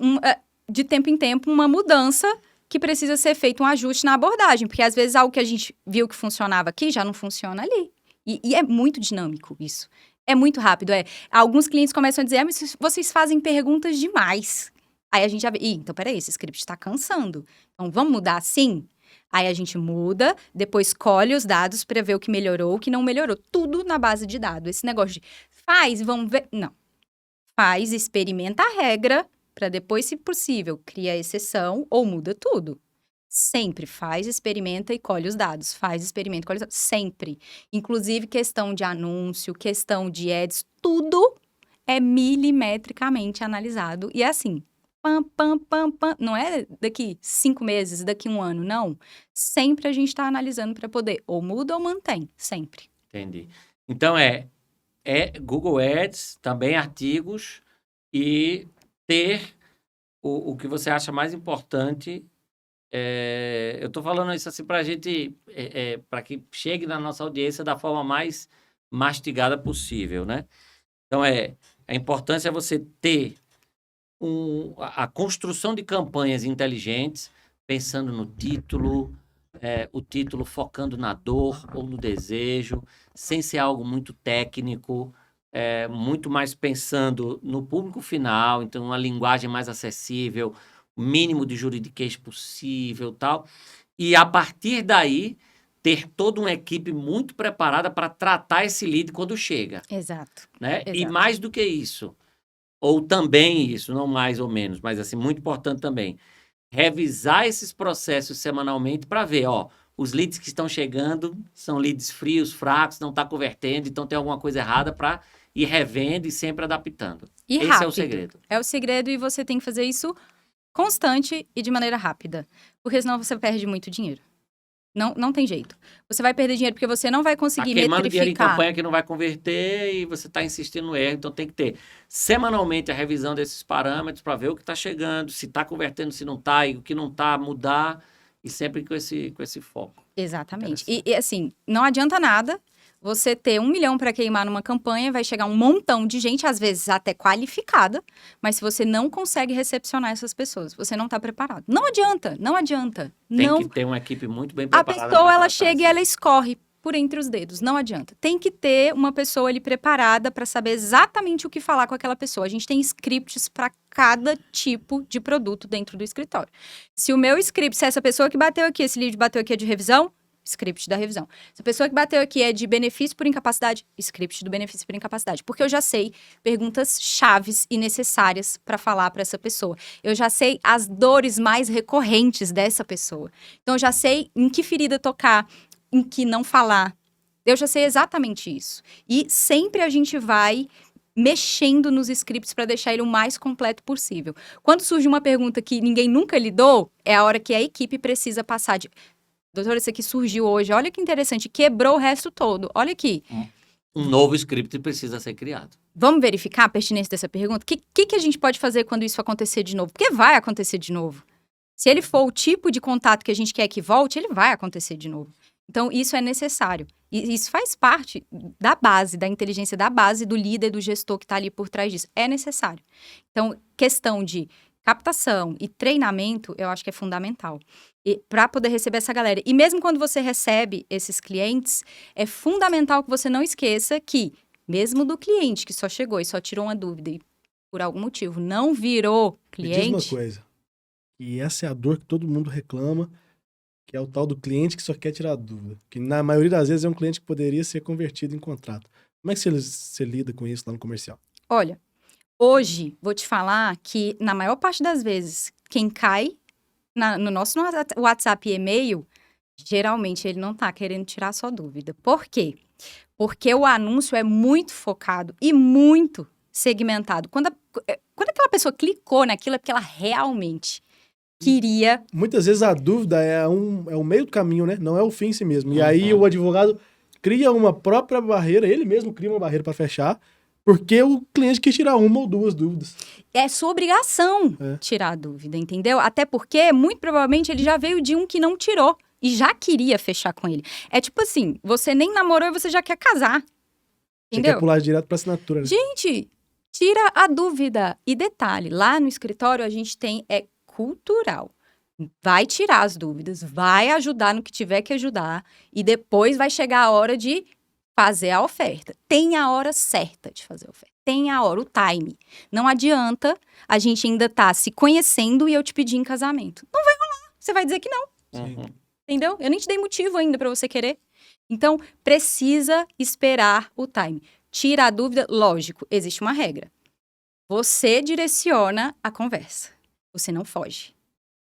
de tempo em tempo, uma mudança que precisa ser feito um ajuste na abordagem. Porque, às vezes, algo que a gente viu que funcionava aqui já não funciona ali. E é muito dinâmico isso. É muito rápido. Alguns clientes começam a dizer, mas vocês fazem perguntas demais. Aí a gente já vê, então, peraí, esse script está cansando. Então, vamos mudar assim? Aí a gente muda, depois colhe os dados para ver o que melhorou, o que não melhorou. Tudo na base de dados. Esse negócio de faz, vamos ver. Não. Faz, experimenta a regra, para depois, se possível, cria a exceção ou muda tudo. Sempre faz, experimenta e colhe os dados. Faz, experimenta e colhe os dados. Sempre. Inclusive, questão de anúncio, questão de ads, tudo é milimetricamente analisado. E é assim, pam, pam, pam, pam. Não é daqui 5 meses, daqui 1 ano, não. Sempre a gente está analisando para poder ou muda ou mantém. Sempre. Entendi. Então, é Google Ads, também artigos e ter o que você acha mais importante. Eu estou falando isso assim para a gente, para que chegue na nossa audiência da forma mais mastigada possível, né? Então, a importância é você ter a construção de campanhas inteligentes, pensando no título, o título focando na dor ou no desejo, sem ser algo muito técnico, muito mais pensando no público final, então uma linguagem mais acessível, o mínimo de juridiquês possível, tal. E a partir daí, ter toda uma equipe muito preparada para tratar esse lead quando chega, Exato. né? E Exato. mais do que isso, ou também isso, não mais ou menos, mas assim, muito importante também, revisar esses processos semanalmente para ver, os leads que estão chegando são leads frios, fracos, não está convertendo, então tem alguma coisa errada para ir revendo e sempre adaptando. E Esse rápido. é o segredo. É o segredo e você tem que fazer isso constante e de maneira rápida. Porque senão você perde muito dinheiro. Não tem jeito. Você vai perder dinheiro porque você não vai conseguir Tá queimando dinheiro em metrificar. campanha que não vai converter e você está insistindo no erro. Então tem que ter semanalmente a revisão desses parâmetros para ver o que está chegando, se está convertendo, se não está, e o que não está, mudar, e sempre com esse foco. Exatamente. E assim, não adianta nada você ter 1 milhão para queimar numa campanha, vai chegar um montão de gente, às vezes até qualificada, mas se você não consegue recepcionar essas pessoas, você não está preparado. Não adianta, não adianta. Tem Não. que ter uma equipe muito bem A preparada. pessoa, pra ela tratar chega e isso. ela escorre por entre os dedos, não adianta. Tem que ter uma pessoa ali preparada para saber exatamente o que falar com aquela pessoa. A gente tem scripts para cada tipo de produto dentro do escritório. Se o meu script, se essa pessoa que bateu aqui, esse lead bateu aqui é de revisão, script da revisão. Se a pessoa que bateu aqui é de benefício por incapacidade, script do benefício por incapacidade. Porque eu já sei perguntas chaves e necessárias para falar para essa pessoa. Eu já sei as dores mais recorrentes dessa pessoa. Então, eu já sei em que ferida tocar, em que não falar. Eu já sei exatamente isso. E sempre a gente vai mexendo nos scripts para deixar ele o mais completo possível. Quando surge uma pergunta que ninguém nunca lidou, é a hora que a equipe precisa passar de... Doutora, isso aqui surgiu hoje, olha que interessante, quebrou o resto todo. Olha aqui. Um novo script precisa ser criado. Vamos verificar a pertinência dessa pergunta? O que a gente pode fazer quando isso acontecer de novo? Porque vai acontecer de novo. Se ele for o tipo de contato que a gente quer que volte, ele vai acontecer de novo. Então, isso é necessário. E isso faz parte da base, da inteligência da base, do líder, do gestor que está ali por trás disso. É necessário. Então, questão de captação e treinamento, eu acho que é fundamental. Para poder receber essa galera. E mesmo quando você recebe esses clientes, é fundamental que você não esqueça que, mesmo do cliente que só chegou e só tirou uma dúvida e, por algum motivo, não virou Me diz uma cliente... coisa, e essa é a dor que todo mundo reclama, que é o tal do cliente que só quer tirar dúvida. Que na maioria das vezes é um cliente que poderia ser convertido em contrato. Como é que você lida com isso lá no comercial? Olha, hoje, vou te falar que, na maior parte das vezes, quem cai no nosso WhatsApp e e-mail, geralmente ele não tá querendo tirar sua dúvida. Por quê? Porque o anúncio é muito focado e muito segmentado. Quando aquela pessoa clicou naquilo, é porque ela realmente queria... Muitas vezes a dúvida é o meio do caminho, né? Não é o fim em si mesmo. E aí o advogado cria uma própria barreira, ele mesmo cria uma barreira para fechar, porque o cliente quer tirar uma ou duas dúvidas. É sua obrigação tirar a dúvida, entendeu? Até porque, muito provavelmente, ele já veio de um que não tirou e já queria fechar com ele. É tipo assim, você nem namorou e você já quer casar. Entendeu? Você quer pular direto pra assinatura, né? Gente, tira a dúvida. E detalhe, lá no escritório a gente tem, cultural. Vai tirar as dúvidas, vai ajudar no que tiver que ajudar e depois vai chegar a hora de fazer a oferta. Tem a hora certa de fazer a oferta. Tem a hora, o time. Não adianta a gente ainda estar se conhecendo e eu te pedir em casamento. Não vai rolar. Você vai dizer que não. Uhum. Entendeu? Eu nem te dei motivo ainda pra você querer. Então, precisa esperar o time. Tira a dúvida, lógico, existe uma regra. Você direciona a conversa. Você não foge.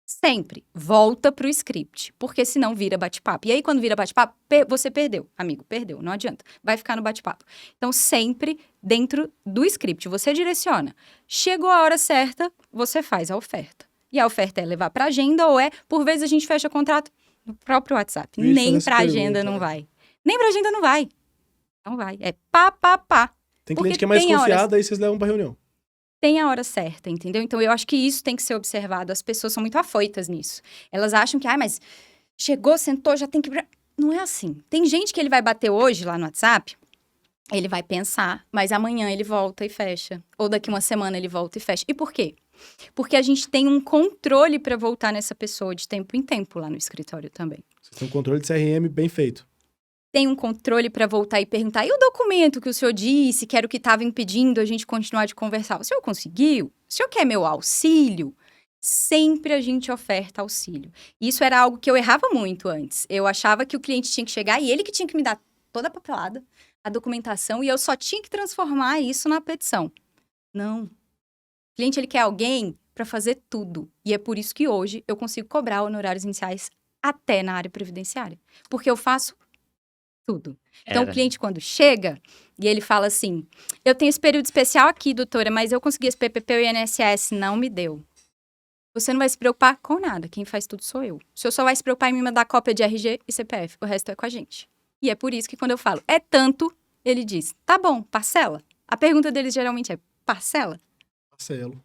Sempre volta pro script, porque senão vira bate-papo. E aí, quando vira bate-papo, você perdeu. Amigo, perdeu, não adianta. Vai ficar no bate-papo. Então, sempre dentro do script, você direciona. Chegou a hora certa, você faz a oferta. E a oferta é levar pra agenda ou por vezes a gente fecha contrato no próprio WhatsApp. Nem pra agenda não vai. Nem pra agenda não vai. Não vai. É pá. Tem Porque cliente que é mais tem confiado, aí vocês levam pra reunião. Tem a hora certa, entendeu? Então, eu acho que isso tem que ser observado. As pessoas são muito afoitas nisso. Elas acham que, mas chegou, sentou, já tem que... Não é assim. Tem gente que ele vai bater hoje lá no WhatsApp, ele vai pensar, mas amanhã ele volta e fecha. Ou daqui uma semana ele volta e fecha. E por quê? Porque a gente tem um controle para voltar nessa pessoa de tempo em tempo lá no escritório também. Vocês têm um controle de CRM bem feito. Tem um controle para voltar e perguntar, e o documento que o senhor disse, que era o que estava impedindo a gente continuar de conversar? O senhor conseguiu? O senhor quer meu auxílio? Sempre a gente oferta auxílio. Isso era algo que eu errava muito antes. Eu achava que o cliente tinha que chegar e ele que tinha que me dar toda a papelada, a documentação, e eu só tinha que transformar isso na petição. Não. O cliente, ele quer alguém para fazer tudo. E é por isso que hoje eu consigo cobrar honorários iniciais até na área previdenciária. Porque eu faço tudo. Então, o cliente, quando chega e ele fala assim, eu tenho esse período especial aqui, doutora, mas eu consegui esse PPP e INSS, não me deu. Você não vai se preocupar com nada, quem faz tudo sou eu. O senhor só vai se preocupar em me mandar cópia de RG e CPF, o resto é com a gente. E é por isso que quando eu falo, é tanto, ele diz, tá bom, parcela. A pergunta deles geralmente é, parcela? Parcelo.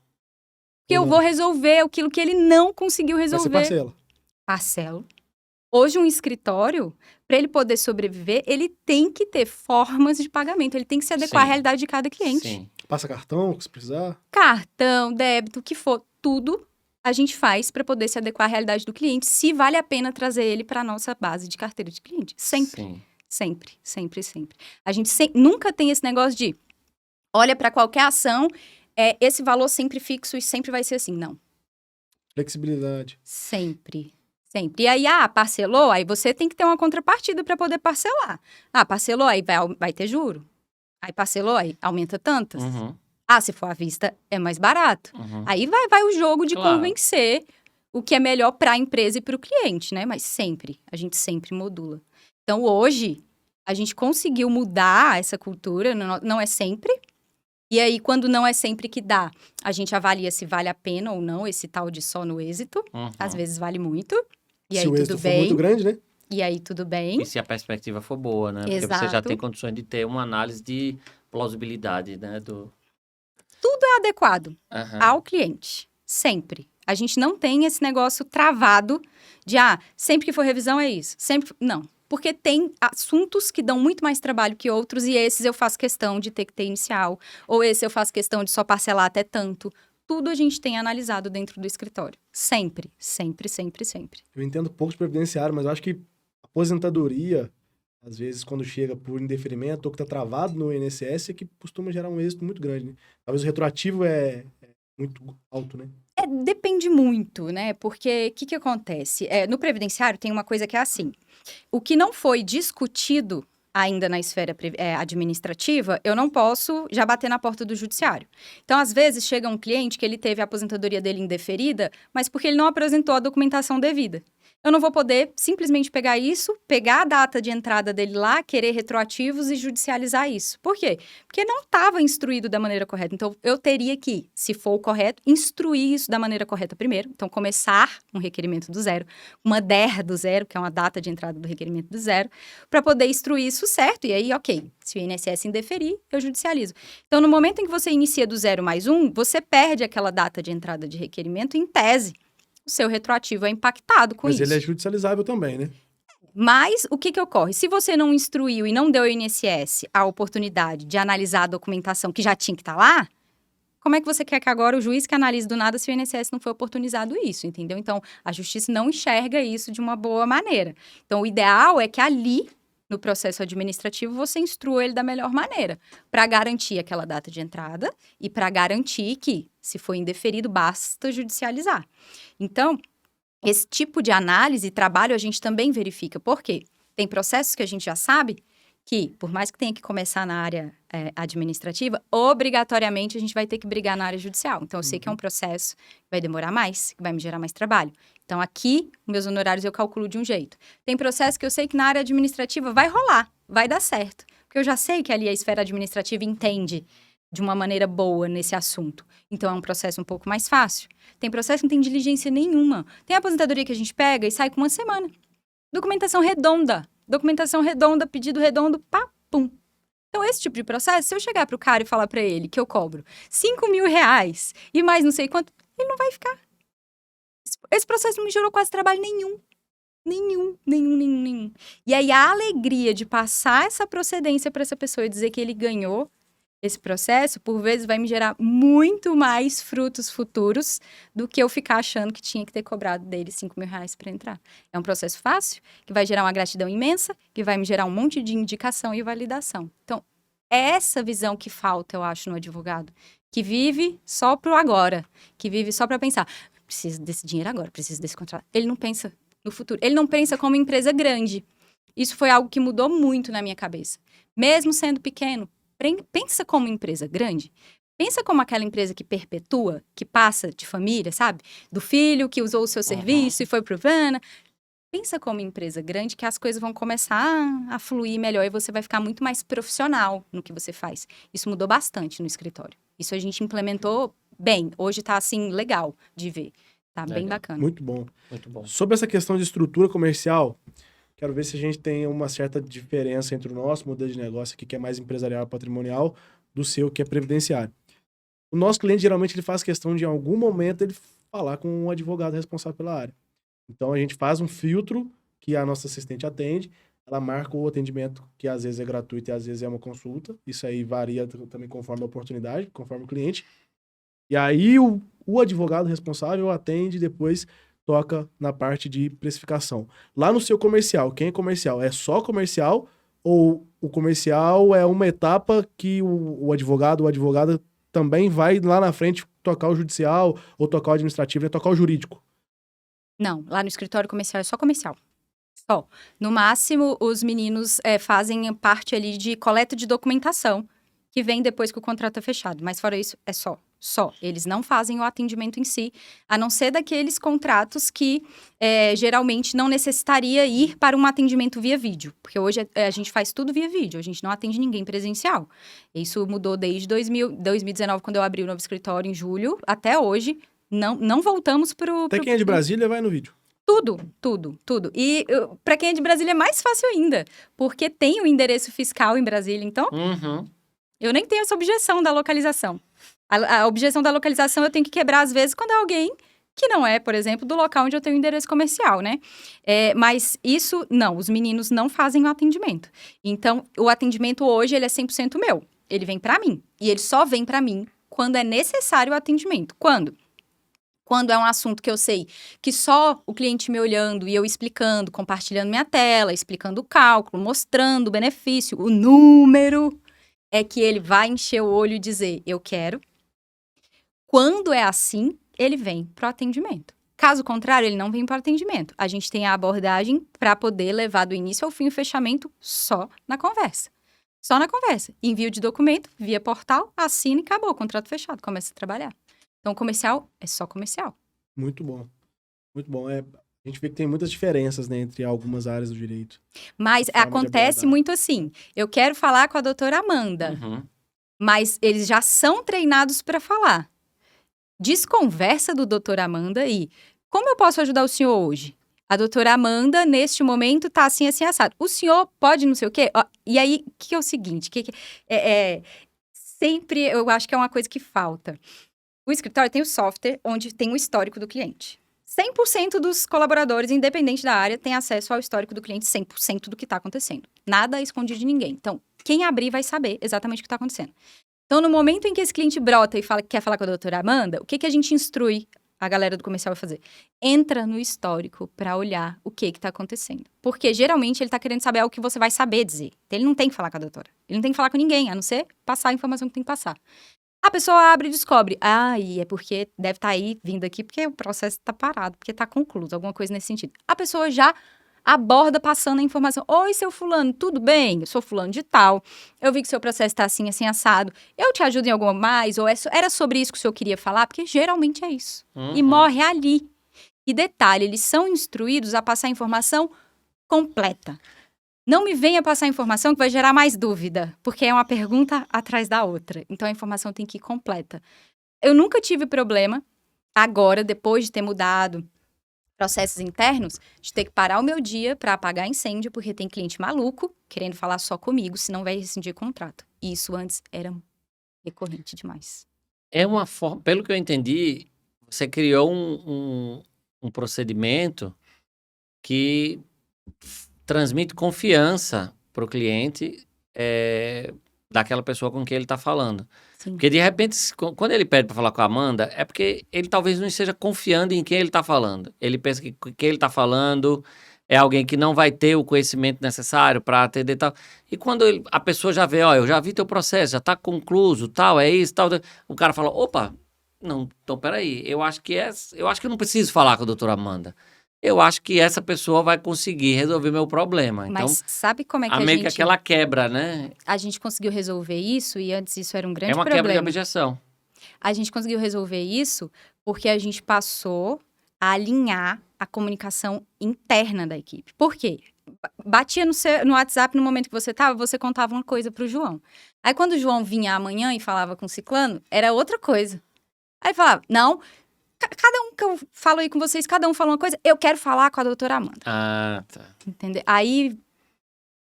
Porque eu vou resolver aquilo que ele não conseguiu resolver. Vai ser parcela. Parcelo. Hoje, um escritório, para ele poder sobreviver, ele tem que ter formas de pagamento. Ele tem que se adequar à realidade de cada cliente. Sim. Passa cartão, se precisar. Cartão, débito, o que for, tudo a gente faz para poder se adequar à realidade do cliente, se vale a pena trazer ele para a nossa base de carteira de cliente. Sempre. Sim. Sempre. A gente nunca tem esse negócio de, olha para qualquer ação, esse valor sempre fixo e sempre vai ser assim. Não. Flexibilidade. Sempre. E aí, parcelou, aí você tem que ter uma contrapartida para poder parcelar. Parcelou, aí vai ter juro. Aí parcelou, aí aumenta tantas. Uhum. Se for à vista, é mais barato. Uhum. Aí vai o jogo de Claro. convencer o que é melhor para a empresa e para o cliente, né? Mas sempre, a gente sempre modula. Então, hoje, a gente conseguiu mudar essa cultura, não é sempre. E aí, quando não é sempre que dá, a gente avalia se vale a pena ou não esse tal de só no êxito. Uhum. Às vezes vale muito. E Se aí, o êxito tudo for bem. muito grande, né? E aí, tudo bem. E se a perspectiva for boa, né? Porque você já Exato. tem condições de ter uma análise de plausibilidade, né? Tudo é adequado Aham. ao cliente. Sempre. A gente não tem esse negócio travado de, sempre que for revisão é isso. Sempre. Não. Porque tem assuntos que dão muito mais trabalho que outros, e esses eu faço questão de ter que ter inicial, ou esse eu faço questão de só parcelar até tanto. Tudo a gente tem analisado dentro do escritório. Sempre, sempre, sempre, sempre. Eu entendo pouco de previdenciário, mas eu acho que aposentadoria, às vezes, quando chega por indeferimento ou que está travado no INSS, é que costuma gerar um êxito muito grande, né? Talvez o retroativo é muito alto, né? Depende muito, né? Porque o que acontece? No previdenciário tem uma coisa que é assim. O que não foi discutido ainda na esfera administrativa, eu não posso já bater na porta do judiciário. Então, às vezes, chega um cliente que ele teve a aposentadoria dele indeferida, mas porque ele não apresentou a documentação devida. Eu não vou poder simplesmente pegar isso, pegar a data de entrada dele lá, querer retroativos e judicializar isso. Por quê? Porque não estava instruído da maneira correta. Então, eu teria que, se for o correto, instruir isso da maneira correta primeiro. Então, começar um requerimento do zero, uma DER do zero, que é uma data de entrada do requerimento do zero, para poder instruir isso certo. E aí, ok, se o INSS indeferir, eu judicializo. Então, no momento em que você inicia do 0 mais 1, você perde aquela data de entrada de requerimento em tese. O seu retroativo é impactado com isso. Mas ele é judicializável também, né? Mas o que ocorre? Se você não instruiu e não deu ao INSS a oportunidade de analisar a documentação que já tinha que estar lá, como é que você quer que agora o juiz que analise do nada se o INSS não foi oportunizado isso, entendeu? Então, a justiça não enxerga isso de uma boa maneira. Então, o ideal é que ali, no processo administrativo, você instrua ele da melhor maneira, para garantir aquela data de entrada e para garantir que, se for indeferido, basta judicializar. Então, esse tipo de análise e trabalho a gente também verifica. Por quê? Tem processos que a gente já sabe que, por mais que tenha que começar na área administrativa, obrigatoriamente a gente vai ter que brigar na área judicial. Então, eu sei que é um processo que vai demorar mais, que vai me gerar mais trabalho. Então, aqui, meus honorários eu calculo de um jeito. Tem processo que eu sei que na área administrativa vai rolar, vai dar certo. Porque eu já sei que ali a esfera administrativa entende de uma maneira boa nesse assunto. Então, é um processo um pouco mais fácil. Tem processo que não tem diligência nenhuma. Tem aposentadoria que a gente pega e sai com uma semana. Documentação redonda, pedido redondo, pá, pum. Então, esse tipo de processo, se eu chegar pro cara e falar pra ele que eu cobro R$5.000 e mais não sei quanto, ele não vai ficar. Esse processo não me gerou quase trabalho nenhum. Nenhum. E aí, a alegria de passar essa procedência para essa pessoa e dizer que ele ganhou esse processo, por vezes, vai me gerar muito mais frutos futuros do que eu ficar achando que tinha que ter cobrado dele R$5.000 para entrar. É um processo fácil, que vai gerar uma gratidão imensa, que vai me gerar um monte de indicação e validação. Então, é essa visão que falta, eu acho, no advogado, que vive só pro agora, que vive só para pensar, preciso desse dinheiro agora, preciso desse contrato. Ele não pensa no futuro, ele não pensa como empresa grande. Isso foi algo que mudou muito na minha cabeça. Mesmo sendo pequeno, pensa como empresa grande, pensa como aquela empresa que perpetua, que passa de família, sabe? Do filho que usou o seu serviço e foi pro Vana. Pensa como empresa grande que as coisas vão começar a fluir melhor e você vai ficar muito mais profissional no que você faz. Isso mudou bastante no escritório. Isso a gente implementou bem. Hoje tá, assim, legal de ver. Tá bem bacana. Muito bom. Muito bom. Sobre essa questão de estrutura comercial, quero ver se a gente tem uma certa diferença entre o nosso modelo de negócio aqui, que é mais empresarial e patrimonial, do seu, que é previdenciário. O nosso cliente, geralmente, ele faz questão de, em algum momento, ele falar com um advogado responsável pela área. Então, a gente faz um filtro que a nossa assistente atende, ela marca o atendimento, que às vezes é gratuito e às vezes é uma consulta. Isso aí varia também conforme a oportunidade, conforme o cliente. E aí, o advogado responsável atende e depois toca na parte de precificação. Lá no seu comercial, quem é comercial? É só comercial ou o comercial é uma etapa que o advogado ou a advogada também vai lá na frente tocar o judicial ou tocar o administrativo, né? Tocar o jurídico? Não, lá no escritório comercial é só comercial. Só. No máximo, os meninos fazem parte ali de coleta de documentação, que vem depois que o contrato é fechado. Mas fora isso, é só. Eles não fazem o atendimento em si, a não ser daqueles contratos que geralmente não necessitaria ir para um atendimento via vídeo. Porque hoje a gente faz tudo via vídeo, a gente não atende ninguém presencial. Isso mudou desde 2019, quando eu abri o novo escritório em julho, até hoje. Não voltamos pro... Até quem é de Brasília vai no vídeo. Tudo. E para quem é de Brasília é mais fácil ainda, porque tem o endereço fiscal em Brasília, então... Eu nem tenho essa objeção da localização. A objeção da localização eu tenho que quebrar, às vezes, quando é alguém que não é, por exemplo, do local onde eu tenho o endereço comercial, né? Mas isso, não, os meninos não fazem o atendimento. Então, o atendimento hoje, ele é 100% meu. Ele vem para mim. E ele só vem para mim quando é necessário o atendimento. Quando? Quando é um assunto que eu sei que só o cliente me olhando e eu explicando, compartilhando minha tela, explicando o cálculo, mostrando o benefício, o número, é que ele vai encher o olho e dizer, eu quero. Quando é assim, ele vem para o atendimento. Caso contrário, ele não vem para o atendimento. A gente tem a abordagem para poder levar do início ao fim o fechamento só na conversa. Só na conversa. Envio de documento, via portal, assina e acabou. Contrato fechado, começa a trabalhar. Então, comercial é só comercial. Muito bom. Muito bom. A gente vê que tem muitas diferenças, né, entre algumas áreas do direito. Mas A forma de acontece abordar. muito assim. Eu quero falar com a doutora Amanda, Uhum. mas eles já são treinados para falar. Desconversa do doutora Amanda e como eu posso ajudar o senhor hoje? A doutora Amanda, neste momento, tá assim, assim, assado. O senhor pode não sei o quê? Ó, e aí, o que é o seguinte? Sempre, eu acho que é uma coisa que falta. O escritório tem o software onde tem o histórico do cliente. 100% dos colaboradores, independente da área, tem acesso ao histórico do cliente, 100% do que está acontecendo. Nada escondido de ninguém. Então, quem abrir vai saber exatamente o que está acontecendo. Então, no momento em que esse cliente brota e quer falar com a doutora Amanda, o que a gente instrui a galera do comercial a fazer? Entra no histórico para olhar o que está acontecendo. Porque, geralmente, ele está querendo saber o que você vai saber dizer. Então, ele não tem que falar com a doutora. Ele não tem que falar com ninguém, a não ser passar a informação que tem que passar. A pessoa abre e descobre. E é porque deve estar aí, vindo aqui, porque o processo está parado, porque está concluído, alguma coisa nesse sentido. A pessoa já aborda passando a informação. Oi, seu fulano, tudo bem? Eu sou fulano de tal. Eu vi que seu processo está assim, assim, assado. Eu te ajudo em alguma mais? Ou era sobre isso que o senhor queria falar? Porque geralmente é isso. E morre ali. E detalhe, eles são instruídos a passar a informação completa. Não me venha passar informação que vai gerar mais dúvida, porque é uma pergunta atrás da outra. Então, a informação tem que ir completa. Eu nunca tive problema, agora, depois de ter mudado processos internos, de ter que parar o meu dia para apagar incêndio, porque tem cliente maluco querendo falar só comigo, senão vai rescindir contrato. E isso antes era recorrente demais. É uma forma, pelo que eu entendi, você criou um procedimento que transmite confiança para o cliente daquela pessoa com quem ele está falando. Sim. Porque, de repente, quando ele pede para falar com a Amanda, é porque ele talvez não esteja confiando em quem ele está falando. Ele pensa que quem ele está falando é alguém que não vai ter o conhecimento necessário para atender tal. E quando a pessoa já vê, eu já vi teu processo, já está concluído, tal, é isso, tal. O cara fala, opa, não, então peraí, eu acho que eu não preciso falar com a doutora Amanda. Eu acho que essa pessoa vai conseguir resolver meu problema. Então, Mas sabe como é que meio que aquela quebra, né? a gente conseguiu resolver isso? E antes isso era um grande É uma problema. quebra de objeção. A gente conseguiu resolver isso porque a gente passou a alinhar a comunicação interna da equipe. Por quê? Batia no WhatsApp no momento que você estava, você contava uma coisa para o João. Aí quando o João vinha amanhã e falava com o ciclano, era outra coisa. Aí falava, não, cada um que eu falo aí com vocês, cada um fala uma coisa, eu quero falar com a doutora Amanda. Ah, tá. Entendeu? Aí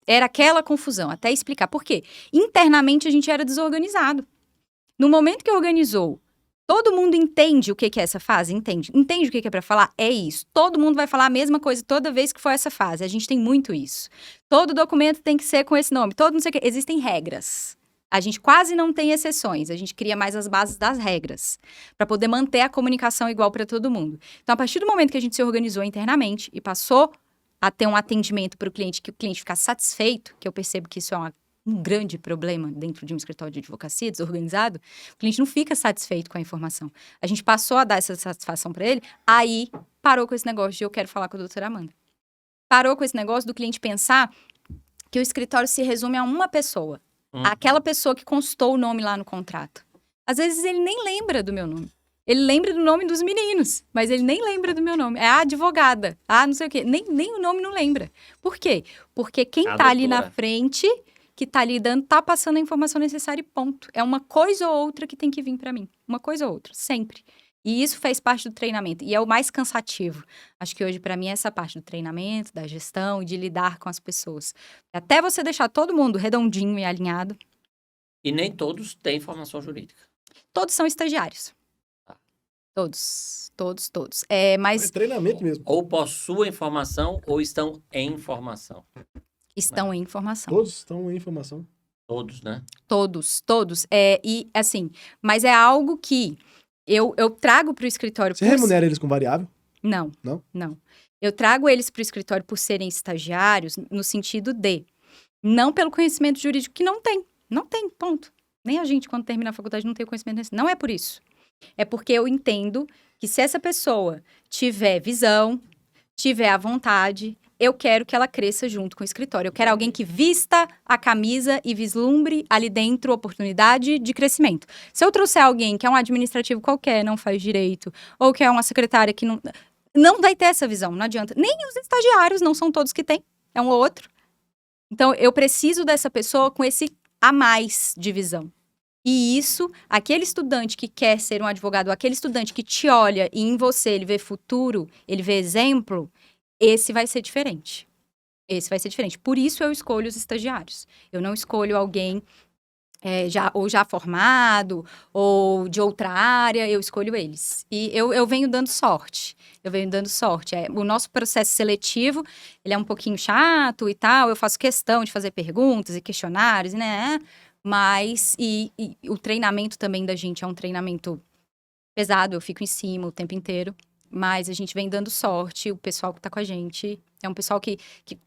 era aquela confusão, até explicar. Por quê? Internamente a gente era desorganizado. No momento que organizou, todo mundo entende o que é essa fase? Entende o que é para falar? É isso. Todo mundo vai falar a mesma coisa toda vez que for essa fase. A gente tem muito isso. Todo documento tem que ser com esse nome. Todo não sei o que. Existem regras. A gente quase não tem exceções. A gente cria mais as bases das regras para poder manter a comunicação igual para todo mundo. Então, a partir do momento que a gente se organizou internamente e passou a ter um atendimento para o cliente, que o cliente ficar satisfeito, que eu percebo que isso é um grande problema dentro de um escritório de advocacia desorganizado, o cliente não fica satisfeito com a informação. A gente passou a dar essa satisfação para ele, aí parou com esse negócio de eu quero falar com a doutora Amanda. Parou com esse negócio do cliente pensar que o escritório se resume a uma pessoa. Aquela pessoa que constou o nome lá no contrato. Às vezes ele nem lembra do meu nome. Ele lembra do nome dos meninos, mas ele nem lembra do meu nome. É a advogada. Não sei o quê. Nem o nome não lembra. Por quê? Porque quem tá ali na frente, que tá lidando, tá passando a informação necessária e ponto. É uma coisa ou outra que tem que vir para mim. Uma coisa ou outra, sempre. E isso fez parte do treinamento. E é o mais cansativo. Acho que hoje, para mim, é essa parte do treinamento, da gestão e de lidar com as pessoas. Até você deixar todo mundo redondinho e alinhado. E nem todos têm formação jurídica. Todos são estagiários. Todos. É Mas treinamento mesmo. Ou possuem informação ou estão em formação. estão em formação. Todos estão em informação. Todos, né? Todos. E assim, mas é algo que eu trago para o escritório. Você remunera eles com variável? Não. Não? Não. Eu trago eles para o escritório por serem estagiários, no sentido de, não pelo conhecimento jurídico, que não tem. Não tem, ponto. Nem a gente, quando termina a faculdade, não tem o conhecimento nesse. Não é por isso. É porque eu entendo que se essa pessoa tiver visão, tiver a vontade, eu quero que ela cresça junto com o escritório. Eu quero alguém que vista a camisa e vislumbre ali dentro oportunidade de crescimento. Se eu trouxer alguém que é um administrativo qualquer, não faz direito, ou que é uma secretária que não vai ter essa visão, não adianta. Nem os estagiários, não são todos que têm, é um ou outro. Então, eu preciso dessa pessoa com esse a mais de visão. E isso, aquele estudante que quer ser um advogado, aquele estudante que te olha e em você ele vê futuro, ele vê exemplo, esse vai ser diferente. Esse vai ser diferente. Por isso eu escolho os estagiários. Eu não escolho alguém já formado ou de outra área, eu escolho eles. E eu venho dando sorte. O nosso processo seletivo, ele é um pouquinho chato e tal, eu faço questão de fazer perguntas e questionários, né? Mas, e o treinamento também da gente é um treinamento pesado, eu fico em cima o tempo inteiro. Mas a gente vem dando sorte, o pessoal que tá com a gente é um pessoal que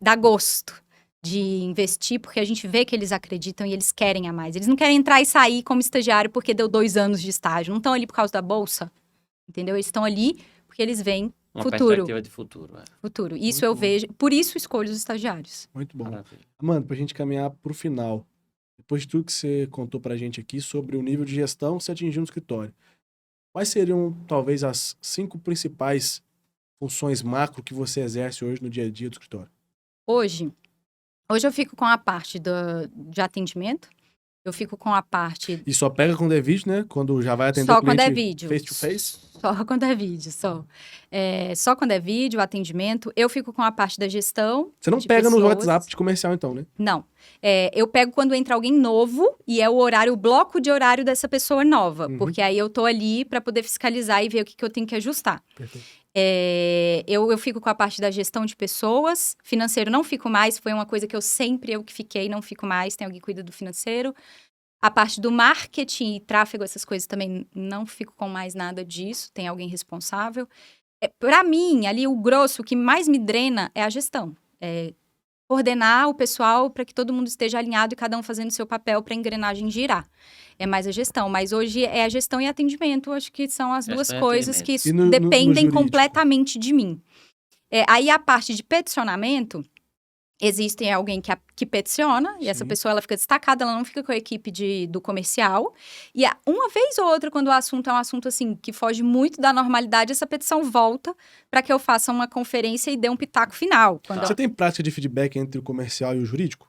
dá gosto de investir, porque a gente vê que eles acreditam e eles querem a mais. Eles não querem entrar e sair como estagiário porque deu 2 anos de estágio. Não estão ali por causa da bolsa, entendeu? Eles estão ali porque eles veem Uma futuro. perspectiva de futuro. Futuro. Isso Muito eu bom. vejo, por isso escolho os estagiários. Muito bom. Maravilha. Amanda, pra gente caminhar pro final, depois de tudo que você contou pra gente aqui sobre o nível de gestão que você atingiu no escritório, quais seriam, talvez, as 5 principais funções macro que você exerce hoje no dia a dia do escritório? Hoje eu fico com a parte de atendimento, eu fico com a parte... E só pega quando é vídeo, né? Quando já vai atender Só o cliente quando é vídeo. face to face? Só quando é vídeo, só. Só quando é vídeo, atendimento. Eu fico com a parte da gestão. Você não de pega no pessoas. WhatsApp de comercial, então, né? Não. Eu pego quando entra alguém novo e é o bloco de horário dessa pessoa nova. Uhum. Porque aí eu tô ali para poder fiscalizar e ver o que eu tenho que ajustar. Perfeito. Eu fico com a parte da gestão de pessoas. Financeiro não fico mais, foi uma coisa que eu que fiquei, não fico mais. Tem alguém que cuida do financeiro. A parte do marketing e tráfego, essas coisas também não fico com mais nada disso. Tem alguém responsável. Para mim, ali o grosso, o que mais me drena é a gestão. Coordenar o pessoal para que todo mundo esteja alinhado e cada um fazendo o seu papel para a engrenagem girar. É mais a gestão, mas hoje é a gestão e atendimento, acho que são as duas coisas que E no dependem jurídico? completamente de mim. Aí a parte de peticionamento, existe alguém que peticiona, e essa Sim. pessoa ela fica destacada, ela não fica com a equipe do comercial. E uma vez ou outra, quando o assunto é um assunto assim que foge muito da normalidade, essa petição volta para que eu faça uma conferência e dê um pitaco final. Quando Você tem prática de feedback entre o comercial e o jurídico?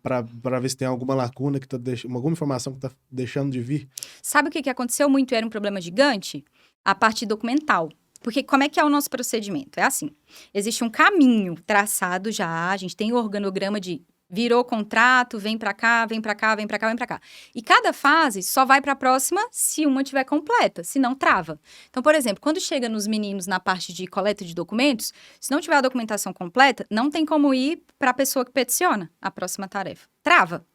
Pra ver se tem alguma lacuna, alguma informação que tá deixando de vir? Sabe o que aconteceu muito e era um problema gigante? A parte documental. Porque como é que é o nosso procedimento? É assim, existe um caminho traçado já, a gente tem o organograma de virou contrato, vem pra cá, vem pra cá, vem pra cá, vem pra cá. E cada fase só vai pra próxima se uma tiver completa, se não trava. Então, por exemplo, quando chega nos meninos na parte de coleta de documentos, se não tiver a documentação completa, não tem como ir pra pessoa que peticiona a próxima tarefa. Trava.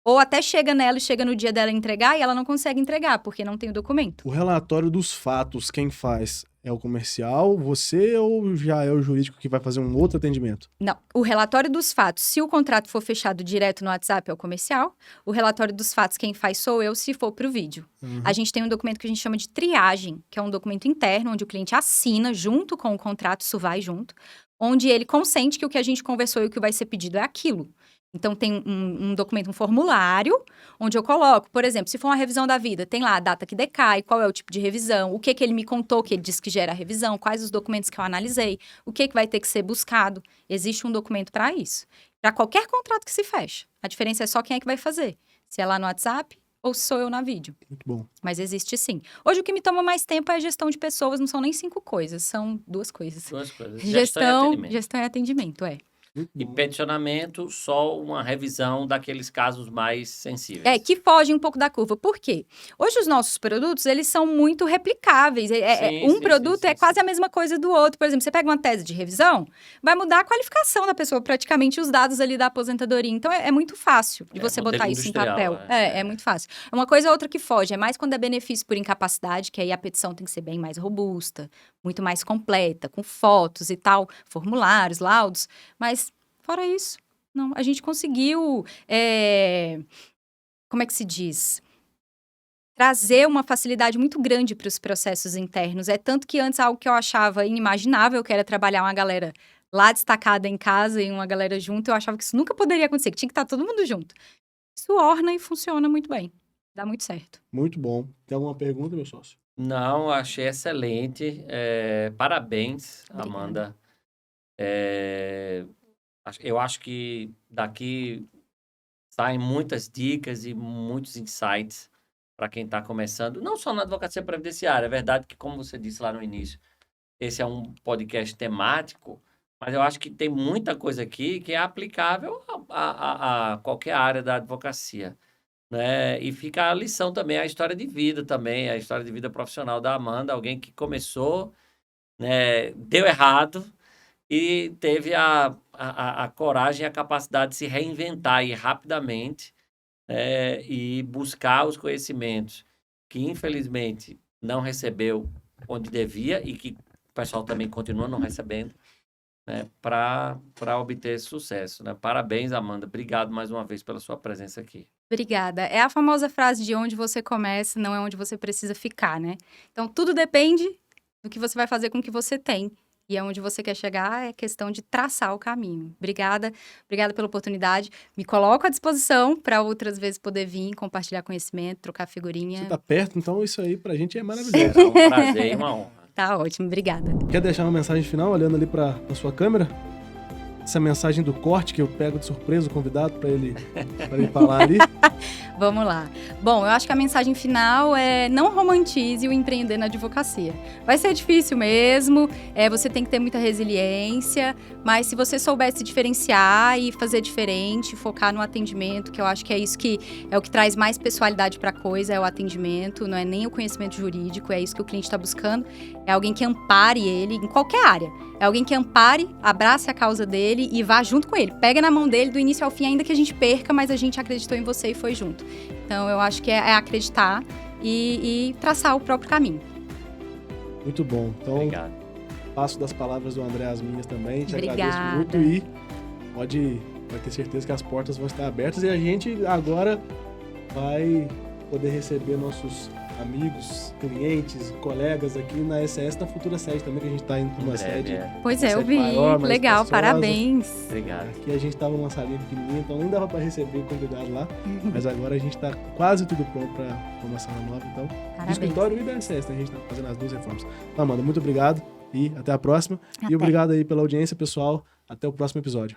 Ou até chega nela e chega no dia dela entregar e ela não consegue entregar, porque não tem o documento. O relatório dos fatos, quem faz é o comercial, você, ou já é o jurídico que vai fazer um outro atendimento? Não. O relatório dos fatos, se o contrato for fechado direto no WhatsApp, é o comercial. O relatório dos fatos, quem faz sou eu, se for para o vídeo. Uhum. A gente tem um documento que a gente chama de triagem, que é um documento interno, onde o cliente assina junto com o contrato, isso vai junto, onde ele consente que o que a gente conversou e o que vai ser pedido é aquilo. Então, tem um documento, um formulário, onde eu coloco, por exemplo, se for uma revisão da vida, tem lá a data que decai, qual é o tipo de revisão, o que ele me contou que ele disse que gera a revisão, quais os documentos que eu analisei, o que vai ter que ser buscado. Existe um documento para isso. Para qualquer contrato que se fecha. A diferença é só quem é que vai fazer. Se é lá no WhatsApp ou se sou eu na vídeo. Muito bom. Mas existe sim. Hoje o que me toma mais tempo é a gestão de pessoas, não são nem 5 coisas, são 2 coisas. Duas coisas. Gestão e atendimento. e atendimento, E peticionamento, só uma revisão daqueles casos mais sensíveis. Que foge um pouco da curva. Por quê? Hoje os nossos produtos, eles são muito replicáveis. Um produto é quase a mesma coisa do outro. Por exemplo, você pega uma tese de revisão, vai mudar a qualificação da pessoa, praticamente os dados ali da aposentadoria. Então, é muito fácil de você botar isso em papel. É muito fácil. Uma coisa ou outra que foge, é mais quando é benefício por incapacidade, que aí a petição tem que ser bem mais robusta, muito mais completa, com fotos e tal, formulários, laudos. Mas, fora isso, não. A gente conseguiu, como é que se diz? Trazer uma facilidade muito grande para os processos internos. É tanto que antes algo que eu achava inimaginável, que era trabalhar uma galera lá destacada em casa e uma galera junto, eu achava que isso nunca poderia acontecer, que tinha que estar todo mundo junto. Isso orna e funciona muito bem. Dá muito certo. Muito bom. Tem alguma pergunta, meu sócio? Não, achei excelente. Parabéns, Obrigada. Amanda. Eu acho que daqui saem muitas dicas e muitos insights para quem está começando, não só na advocacia previdenciária. É verdade que, como você disse lá no início, esse é um podcast temático, mas eu acho que tem muita coisa aqui que é aplicável a qualquer área da advocacia, né? E fica a lição também, a história de vida também, a história de vida profissional da Amanda, alguém que começou, né, deu errado e teve a coragem e a capacidade de se reinventar aí rapidamente, e buscar os conhecimentos que, infelizmente, não recebeu onde devia e que o pessoal também continua não recebendo, né, para obter sucesso, né? Parabéns, Amanda. Obrigado mais uma vez pela sua presença aqui. Obrigada. É a famosa frase de onde você começa, não é onde você precisa ficar, né? Então, tudo depende do que você vai fazer com o que você tem. E aonde você quer chegar é questão de traçar o caminho. Obrigada pela oportunidade. Me coloco à disposição para outras vezes poder vir, compartilhar conhecimento, trocar figurinha. Você tá perto, então isso aí pra gente é maravilhoso. É um prazer e uma honra. Tá ótimo, obrigada. Quer deixar uma mensagem final, olhando ali pra sua câmera? Essa mensagem do corte que eu pego de surpresa o convidado pra ele falar ali. Vamos lá. Bom, eu acho que a mensagem final é não romantize o empreender na advocacia. Vai ser difícil mesmo, você tem que ter muita resiliência, mas se você souber se diferenciar e fazer diferente, focar no atendimento, que eu acho que é isso que é o que traz mais pessoalidade para a coisa, é o atendimento, não é nem o conhecimento jurídico, é isso que o cliente está buscando, é alguém que ampare ele em qualquer área. É alguém que ampare, abrace a causa dele e vá junto com ele. Pega na mão dele do início ao fim, ainda que a gente perca, mas a gente acreditou em você e foi junto. Então, eu acho que é acreditar e traçar o próprio caminho. Muito bom. Então, Obrigado. passo das palavras do André às minhas também. Te Obrigada. agradeço muito e vai ter certeza que as portas vão estar abertas e a gente agora vai poder receber nossos amigos, clientes, colegas aqui na SS, na futura sede também, que a gente está indo para uma sede. Pois uma eu sede vi. maior, mais Legal, espaçosa. parabéns. Obrigado. Aqui a gente estava numa salinha pequenininha, então nem dava para receber o convidado lá, mas agora a gente está quase tudo pronto para uma sala nova, então, do Parabéns. escritório e da SS, né? A gente está fazendo as duas reformas. Então, Amanda, muito obrigado e até a próxima. Até. E obrigado aí pela audiência, pessoal. Até o próximo episódio.